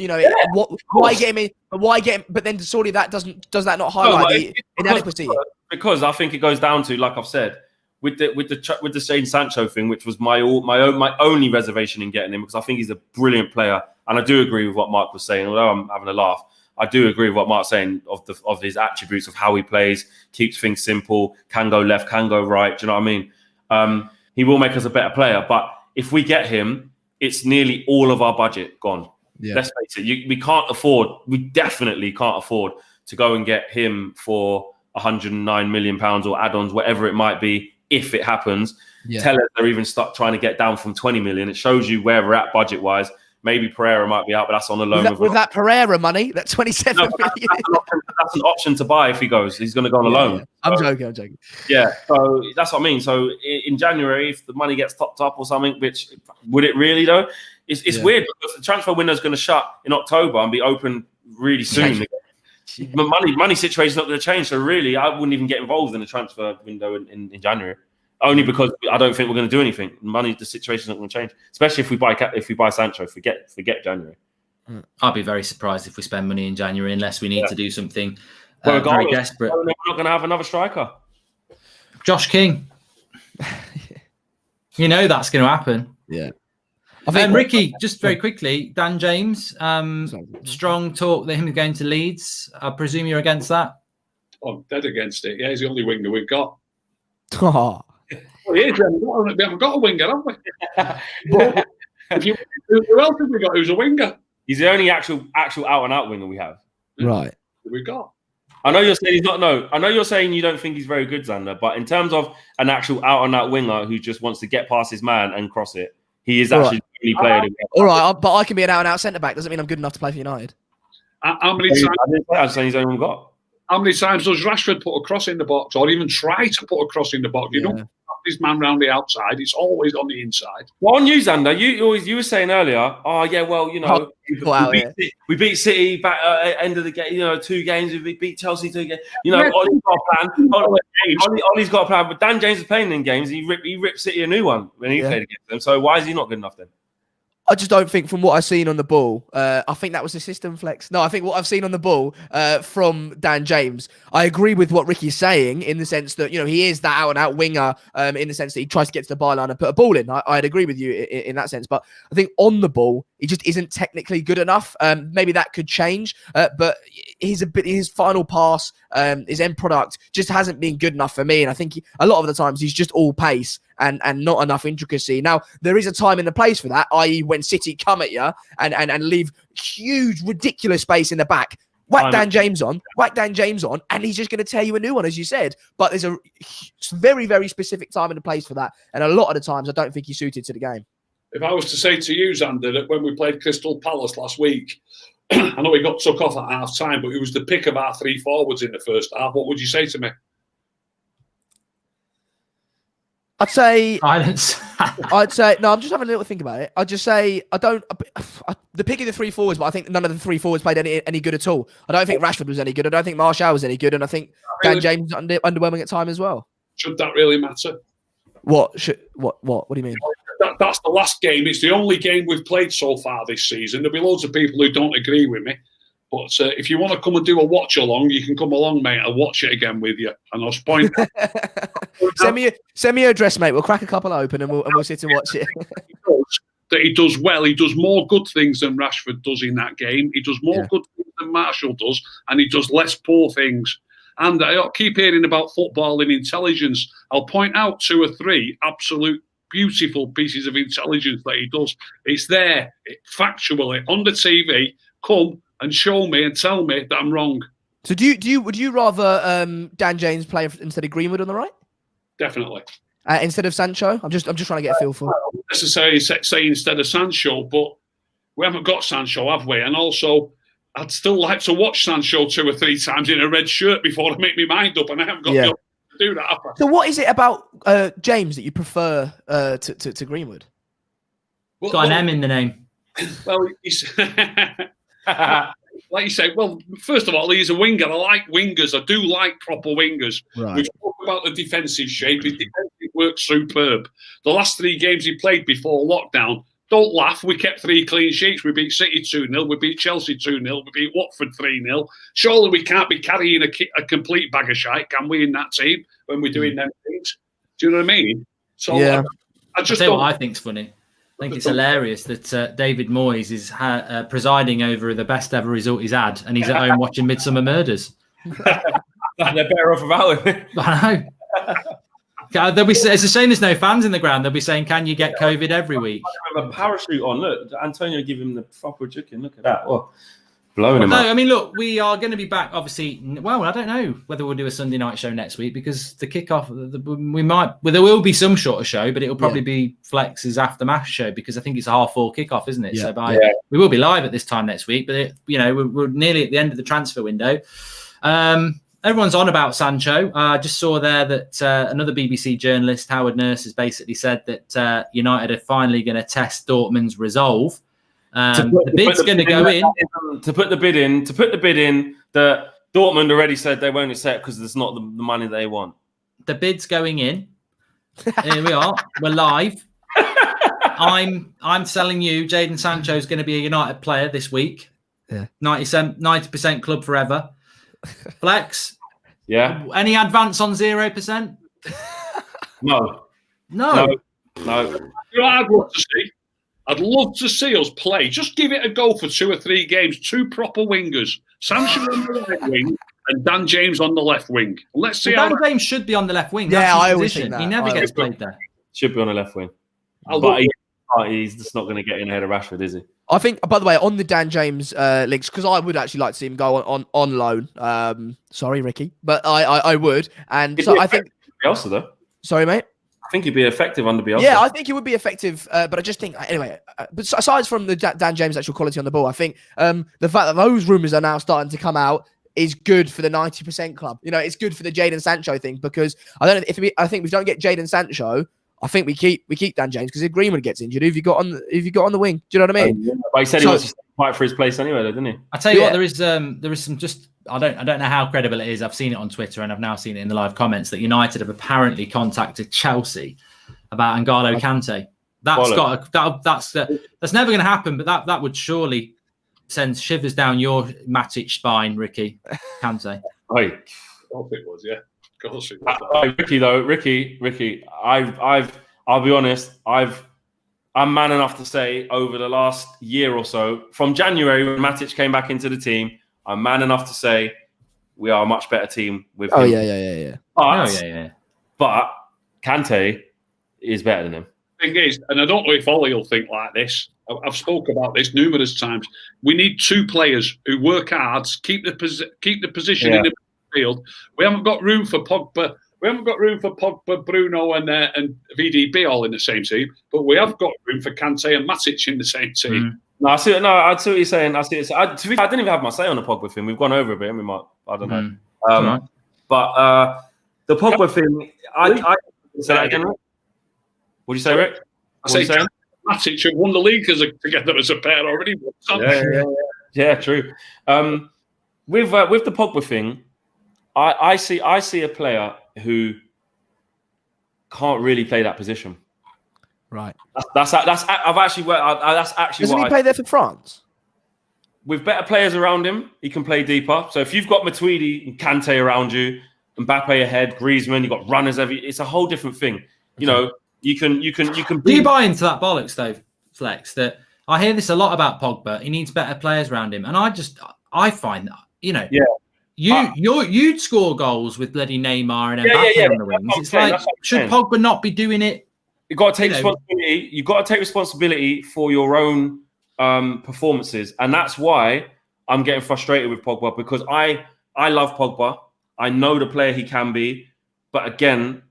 Why get him in? Why get him? But then surely that does that not highlight the inadequacy? Because I think it goes down to, like I've said, with the Shane Sancho thing, which was my only reservation in getting him, because I think he's a brilliant player, and I do agree with what Mark was saying. Although I'm having a laugh, I do agree with what Mark's saying of his attributes of how he plays, keeps things simple, can go left, can go right. Do you know what I mean? He will make us a better player, but if we get him, it's nearly all of our budget gone. Yeah. Let's face it, we definitely can't afford to go and get him for £109 million or add-ons, whatever it might be, if it happens. Yeah. Tell us they're even start trying to get down from 20 million. It shows you where we're at budget-wise. Maybe Pereira might be out, but that's on the loan. With that Pereira money, that 27 million. That's an option to buy if he goes. He's going to go on a loan. Yeah. I'm joking. Yeah, so that's what I mean. So in January, if the money gets topped up or something, which would it really though? It's weird because the transfer window is going to shut in October and be open really soon. Yeah. The money situation is not going to change. So really, I wouldn't even get involved in the transfer window in January. Only because I don't think we're going to do anything. The situation's not going to change, especially if we buy Sancho. Forget January. I'd be very surprised if we spend money in January unless we need to do something very desperate. We're not going to have another striker. Josh King. That's going to happen. Yeah. I think Ricky, just very quickly, Dan James, strong talk that him going to Leeds. I presume you're against that? I'm dead against it. Yeah, he's the only winger we've got. Oh. Well, we haven't got a winger, have we? Who else have we got who's a winger? He's the only actual out-and-out winger we have. Right. We've got. I know you're saying he's not. No, I know you're saying you don't think he's very good, Xander. But in terms of an actual out-and-out winger who just wants to get past his man and cross it, he is actually the only player. All right, but I can be an out-and-out centre-back. Doesn't mean I'm good enough to play for United. How many times? I'm saying he's only got. How many times does Rashford put a cross in the box, or even try to put a cross in the box? You don't his man round the outside. It's always on the inside. Well, on you, Xander, you were saying earlier, oh yeah, well, you know, we beat City back end of the game. You know, 2 games. We beat Chelsea 2 games. You know, Ollie's got a plan. Ollie's got a plan. But Dan James is playing in games. He ripped City a new one when he played against them. So why is he not good enough then? I just don't think from what I've seen on the ball, I think that was a system flex. No, I think what I've seen on the ball from Dan James, I agree with what Ricky's saying in the sense that, you know, he is that out-and-out winger in the sense that he tries to get to the byline and put a ball in. I'd agree with you in that sense. But I think on the ball, he just isn't technically good enough. Maybe that could change, but his final pass, his end product just hasn't been good enough for me. And I think a lot of the times he's just all pace and not enough intricacy. Now, there is a time and a place for that, i.e. when City come at you and leave huge, ridiculous space in the back. Whack Dan James on, and he's just going to tear you a new one, as you said. But there's a very, very specific time and a place for that. And a lot of the times, I don't think he's suited to the game. If I was to say to you, Xander, that when we played Crystal Palace last week, I know we got took off at half-time, but it was the pick of our 3 forwards in the first half. What would you say to me? I'd say silence. No. I'm just having a little think about it. I'd just say the pick of the 3 forwards, but I think none of the 3 forwards played any good at all. I don't think Rashford was any good. I don't think Martial was any good, and I think Dan James was underwhelming at time as well. Should that really matter? What do you mean? That's the last game. It's the only game we've played so far this season. There'll be loads of people who don't agree with me. But if you want to come and do a watch along, you can come along, mate. I'll watch it again with you. And I'll point. Send me your address, mate. We'll crack a couple open and we'll sit and watch it. He does well. He does more good things than Rashford does in that game. He does more good things than Martial does, and he does less poor things. And I keep hearing about footballing intelligence. I'll point out 2 or 3 absolute beautiful pieces of intelligence that he does. It's there, factually, on the TV. Come and show me and tell me that I'm wrong. So would you rather Dan James play instead of Greenwood on the right? Definitely. Instead of Sancho? I'm just trying to get a feel for. Not necessarily say instead of Sancho, but we haven't got Sancho, have we? And also, I'd still like to watch Sancho 2 or 3 times in a red shirt before I make my mind up, and I haven't got the option to do that. So what is it about James that you prefer to Greenwood? Got an M in the name. Well, he's like you say, well, first of all, he's a winger. I like wingers. I do like proper wingers. Right. We've talked about the defensive shape. His defensive work's superb. The last 3 games he played before lockdown, don't laugh, we kept 3 clean sheets. We beat City 2-0. We beat Chelsea 2-0. We beat Watford 3-0. Surely we can't be carrying a complete bag of shite, can we, in that team when we're doing them things? Do you know what I mean? So yeah. I just tell you what I think's funny. I think it's hilarious that David Moyes is presiding over the best ever result he's had, and he's at home watching Midsummer Murders. They're better off without him. I know. It's a shame there's no fans in the ground. They'll be saying, "Can you get COVID every week?" With a parachute on. Look, Antonio give him the proper chicken. Look at that. Oh, blowing him up. I mean, look, we are going to be back. Obviously, well, I don't know whether we'll do a Sunday night show next week because the kickoff. We might. Well, there will be some sort of show, but it will probably be Flex's aftermath show because I think it's a 4:30 kickoff, isn't it? Yeah. So we will be live at this time next week, but we're nearly at the end of the transfer window. Everyone's on about Sancho. I just saw there that another BBC journalist, Howard Nurse, has basically said that United are finally going to test Dortmund's resolve. The bid's going to go in. To put the bid in, that Dortmund already said they won't accept because there's not the money they want. The bid's going in. Here we are. We're live. I'm telling you, Jadon Sancho is going to be a United player this week. Yeah. 90% club forever. Flex. Yeah. Any advance on 0%? No. You know what I'd love to see us play. Just give it a go for 2 or 3 games. 2 proper wingers. Sancho on the right wing and Dan James on the left wing. Let's see Dan James should be on the left wing. Yeah, that's his I always position. think that. He never gets played there. Should be on the left wing. He's just not going to get in ahead of Rashford, is he? I think, by the way, on the Dan James links, because I would actually like to see him go on loan. Sorry, Ricky, but I would. And so I think... Bielsa, though. Sorry, mate? I think he'd be effective under Bielsa. Yeah, I think he would be effective, but I just think, anyway, but aside from the Dan James' actual quality on the ball, I think the fact that those rumours are now starting to come out, is good for the 90% club. You know, it's good for the Jadon Sancho thing, because I don't know I think if we don't get Jadon Sancho, I think we keep Dan James, because if Greenwood gets injured, who have you got on the wing? Do you know what I mean? Yeah. But he said he wants to fight for his place anyway, though, didn't he? I tell you what, there is some just I don't know how credible it is. I've seen it on Twitter and I've now seen it in the live comments that United have apparently contacted Chelsea about N'Golo Kante. That's never going to happen, but that would surely send shivers down your Matic spine, Ricky. Kante. Of course it was, yeah. Of course it was. Ricky, I'll be honest, I'm man enough to say over the last year or so, from January when Matic came back into the team, I'm man enough to say we are a much better team with him. Yeah. But Kante is better than him. Thing is, and I don't know if Ollie will think like this, I've spoke about this numerous times. We need two players who work hard, keep the position in the field. We haven't got room for Pogba. We haven't got room for Pogba, Bruno, and VDB all in the same team. But we have got room for Kante and Matic in the same team. No, I see what you're saying. I didn't even have my say on the Pogba thing. We've gone over a bit. I don't know. But the Pogba thing, I say that again. What did you say, Rick? I say Matic have won the league together as a pair already. Yeah, true. With the Pogba thing, I see a player who can't really play that position. Right. That's I've actually worked. That's actually. Doesn't he play there for France? With better players around him, he can play deeper. So if you've got Matuidi and Kante around you, Mbappe ahead, Griezmann, you've got runners it's a whole different thing. You know, you can. Do you buy into that bollocks though, Flex? That I hear this a lot about Pogba. He needs better players around him, and I find that you'd score goals with bloody Neymar and Mbappe on the wings. It's like, should Pogba not be doing it? You've got to take responsibility. You've got to take responsibility for your own performances, and that's why I'm getting frustrated with Pogba, because I love Pogba. I know the player he can be, but again,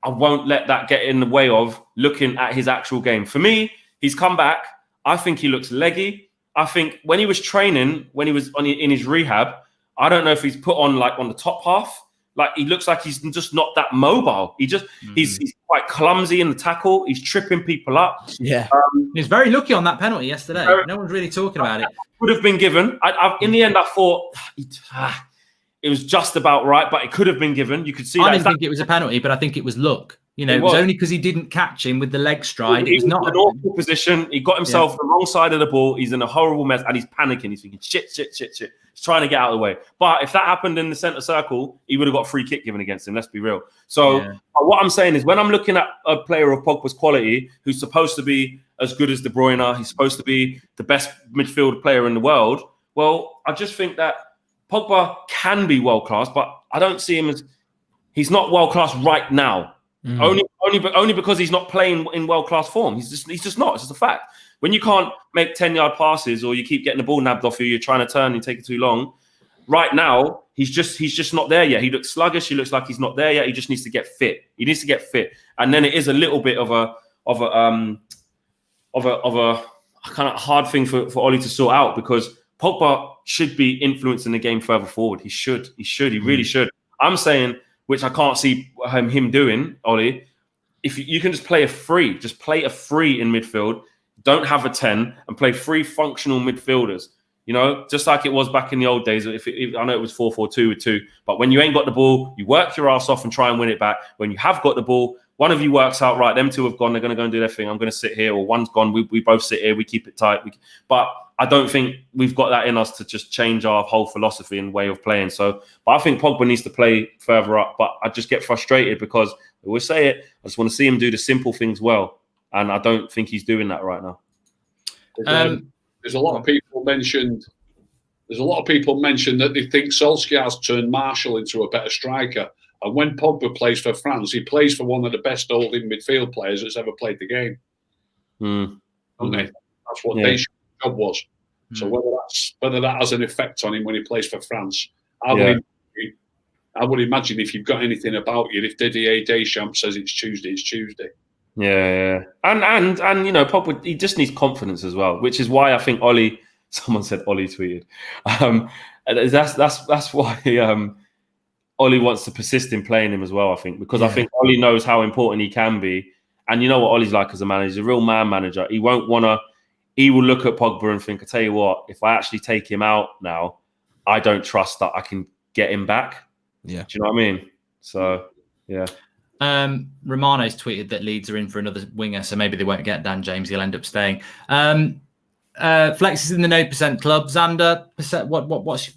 I won't let that get in the way of looking at his actual game. For me, he's come back. I think he looks leggy. I think when he was training, when he was in his rehab, I don't know if he's put on like on the top half. Like he looks like he's just not that mobile. He's quite clumsy in the tackle. He's tripping people up. Yeah, he's very lucky on that penalty yesterday. No one's really talking about it. Would have been given. In the end, I thought it was just about right, but it could have been given. You could see. I didn't think it was a penalty, but I think it was luck. You know, it was only because he didn't catch him with the leg stride. It was not an awful position. He got himself the wrong side of the ball. He's in a horrible mess, and he's panicking. He's thinking, shit. He's trying to get out of the way. But if that happened in the centre circle, he would have got a free kick given against him. Let's be real. So what I'm saying is, when I'm looking at a player of Pogba's quality, who's supposed to be as good as De Bruyne, he's supposed to be the best midfield player in the world. Well, I just think that Pogba can be world class, but I don't see him as he's not world class right now. Only because he's not playing in world class form. He's just not. It's just a fact. When you can't make 10-yard passes, or you keep getting the ball nabbed off you, you're trying to turn and take it too long. Right now, he's just not there yet. He looks sluggish. He looks like he's not there yet. He just needs to get fit. He needs to get fit, and then it is a little bit of a kind of hard thing for Ollie to sort out, because Pogba should be influencing the game further forward. He should. He really should. I'm saying, which I can't see him doing, Ollie, if you can just play a free in midfield, don't have a 10, and play 3 functional midfielders, you know, just like it was back in the old days. I know it was 4-4-2 with 2, but when you ain't got the ball, you work your ass off and try and win it back. When you have got the ball, one of you works out, right, them 2 have gone, they're going to go and do their thing, I'm going to sit here, or one's gone, we both sit here, we keep it tight. But I don't think we've got that in us to just change our whole philosophy and way of playing. So, but I think Pogba needs to play further up, but I just get frustrated because I always say it, I just want to see him do the simple things well. And I don't think he's doing that right now. There's a lot of people mentioned that they think Solskjaer's turned Marshall into a better striker. And when Pogba plays for France, he plays for one of the best holding midfield players that's ever played the game. That's what Deschamps' job was. So whether that has an effect on him when he plays for France, I would imagine if you've got anything about you, if Didier Deschamps says it's Tuesday, it's Tuesday. Yeah. And you know, Pogba, he just needs confidence as well, which is why I think someone said Ollie tweeted. And that's why Ollie wants to persist in playing him as well, I think, because I think Ollie knows how important he can be. And you know what Ollie's like as a manager. He's a real man manager. He won't want to... He will look at Pogba and think, I tell you what, if I actually take him out now, I don't trust that I can get him back. Yeah. Do you know what I mean? So, yeah. Romano's tweeted that Leeds are in for another winger, so maybe they won't get Dan James. He'll end up staying. Flex is in the no percent club. Xander,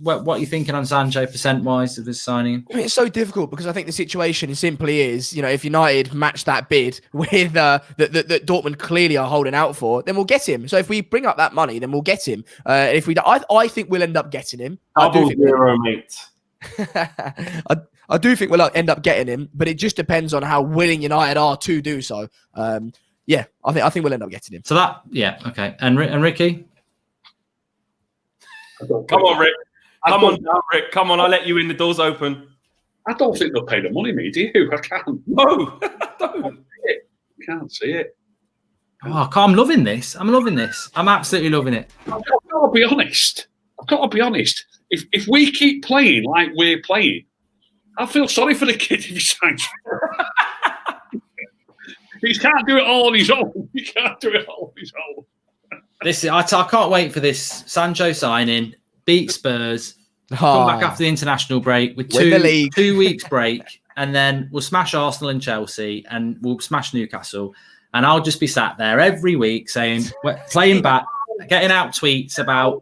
what are you thinking on Sancho percent wise of his signing? I mean, it's so difficult because I think the situation simply is, if United match that bid with that Dortmund clearly are holding out for, then we'll get him. So if we bring up that money, then we'll get him. If we, I think we'll end up getting him. Double zero, mate. I do think we'll end up getting him, but it just depends on how willing United are to do so. Yeah, I think we'll end up getting him. So that, okay. And Ricky? Come on, Rick. Come on, Rick. Come on, I'll let you in. The door's open. I don't think they'll pay the money, me, do you? I can't. No, I don't. Can't see it. Oh, I'm loving this. I'm absolutely loving it. I've got to be honest. If we keep playing like we're playing, I feel sorry for the kid if he signs. He can't do it all on his own. I can't wait for this Sancho signing, beat Spurs, come back after the international break with 2 weeks break, and then we'll smash Arsenal and Chelsea, and we'll smash Newcastle. And I'll just be sat there every week saying, playing back, getting out tweets about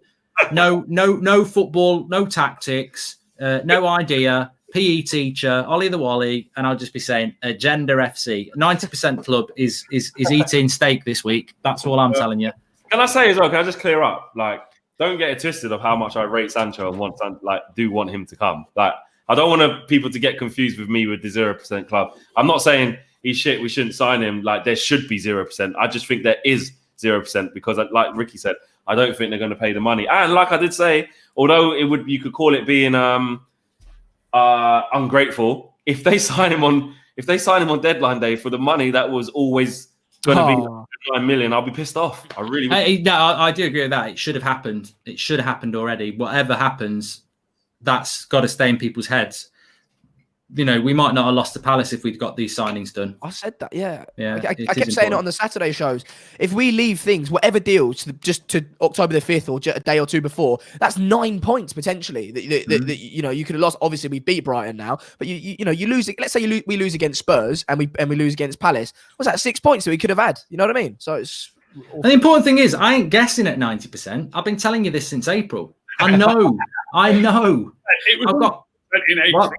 no football, no tactics, no idea. PE teacher, Ollie the Wally, and I'll just be saying Agenda FC. 90% club is eating steak this week. That's all I'm telling you. Can I say as well, can I just clear up? Like, don't get it twisted of how much I rate Sancho and want him to come. Like, I don't want people to get confused with me with the 0% club. I'm not saying he's shit, we shouldn't sign him. Like, there should be 0%. I just think there is 0% because, like Ricky said, I don't think they're going to pay the money. And like I did say, although you could call it being ungrateful, if they sign him on deadline day for the money that was always going to be 9 million, I'll be pissed off. I really would. I do agree with that. It should have happened. It should have happened already. Whatever happens, that's got to stay in people's heads. We might not have lost to Palace if we'd got these signings done. I said that, yeah. I kept saying it on the Saturday shows. If we leave things, whatever deals, just to October the 5th or a day or two before, that's 9 points potentially. That you could have lost. Obviously, we beat Brighton now, but you lose. Let's say we lose against Spurs and we lose against Palace. What's that? 6 points that we could have had. You know what I mean? So it's. And the important thing is, I ain't guessing at 90%. I've been telling you this since April. I know. I've got in April.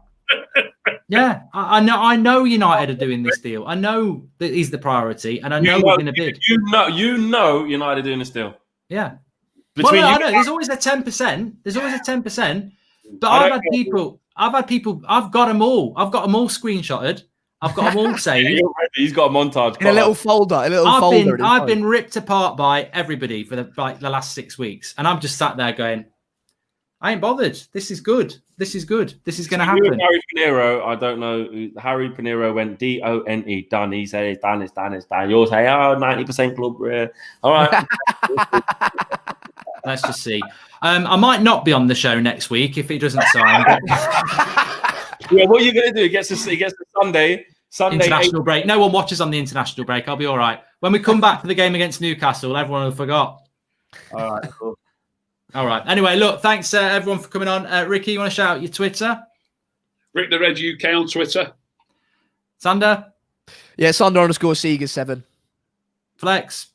Yeah, I know United are doing this deal. I know that he's the priority, and I know we're going to bid. You know United are doing this deal. Yeah. I know there's always a 10%. But I've got them all. I've got them all screenshotted. I've got them all saved. He's got a montage. In a little folder. I've been ripped apart by everybody for the last 6 weeks, and I'm just sat there going, I ain't bothered. This is good. This is going to happen. Harry Pinero, I don't know. Harry Pinero went DONE. Done. He says, done. You'll say, 90% club. All right. Let's just see. I might not be on the show next week if he doesn't sign. But... yeah, what are you going to do? He gets to Sunday international break. No one watches on the international break. I'll be all right. When we come back for the game against Newcastle, everyone will forgot. All right, cool. All right. Anyway, look, thanks everyone for coming on. Ricky, you want to shout out your Twitter? Rick the Red UK on Twitter. Sander? Yeah, Sander_Seegers7. Flex.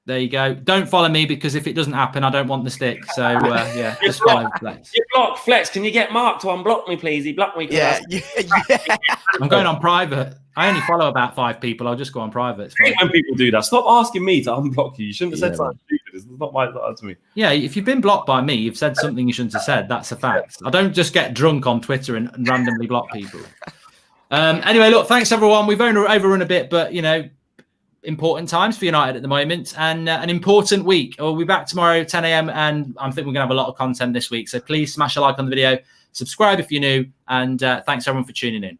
There you go. Don't follow me because if it doesn't happen, I don't want the stick. So, yeah, just follow Flex. You block Flex. Can you get Mark to unblock me, please? He blocked me. Yeah. I'm going on private. I only follow about 5 people. I'll just go on private. When people do that, stop asking me to unblock you. You shouldn't have said something stupid. It's not my fault to me. Yeah, if you've been blocked by me, you've said something you shouldn't have said. That's a fact. I don't just get drunk on Twitter and randomly block people. Anyway, look, thanks everyone. We've overrun a bit, but important times for United at the moment and an important week. We'll be back tomorrow 10 a.m. and I think we're going to have a lot of content this week. So please smash a like on the video, subscribe if you're new, and thanks everyone for tuning in.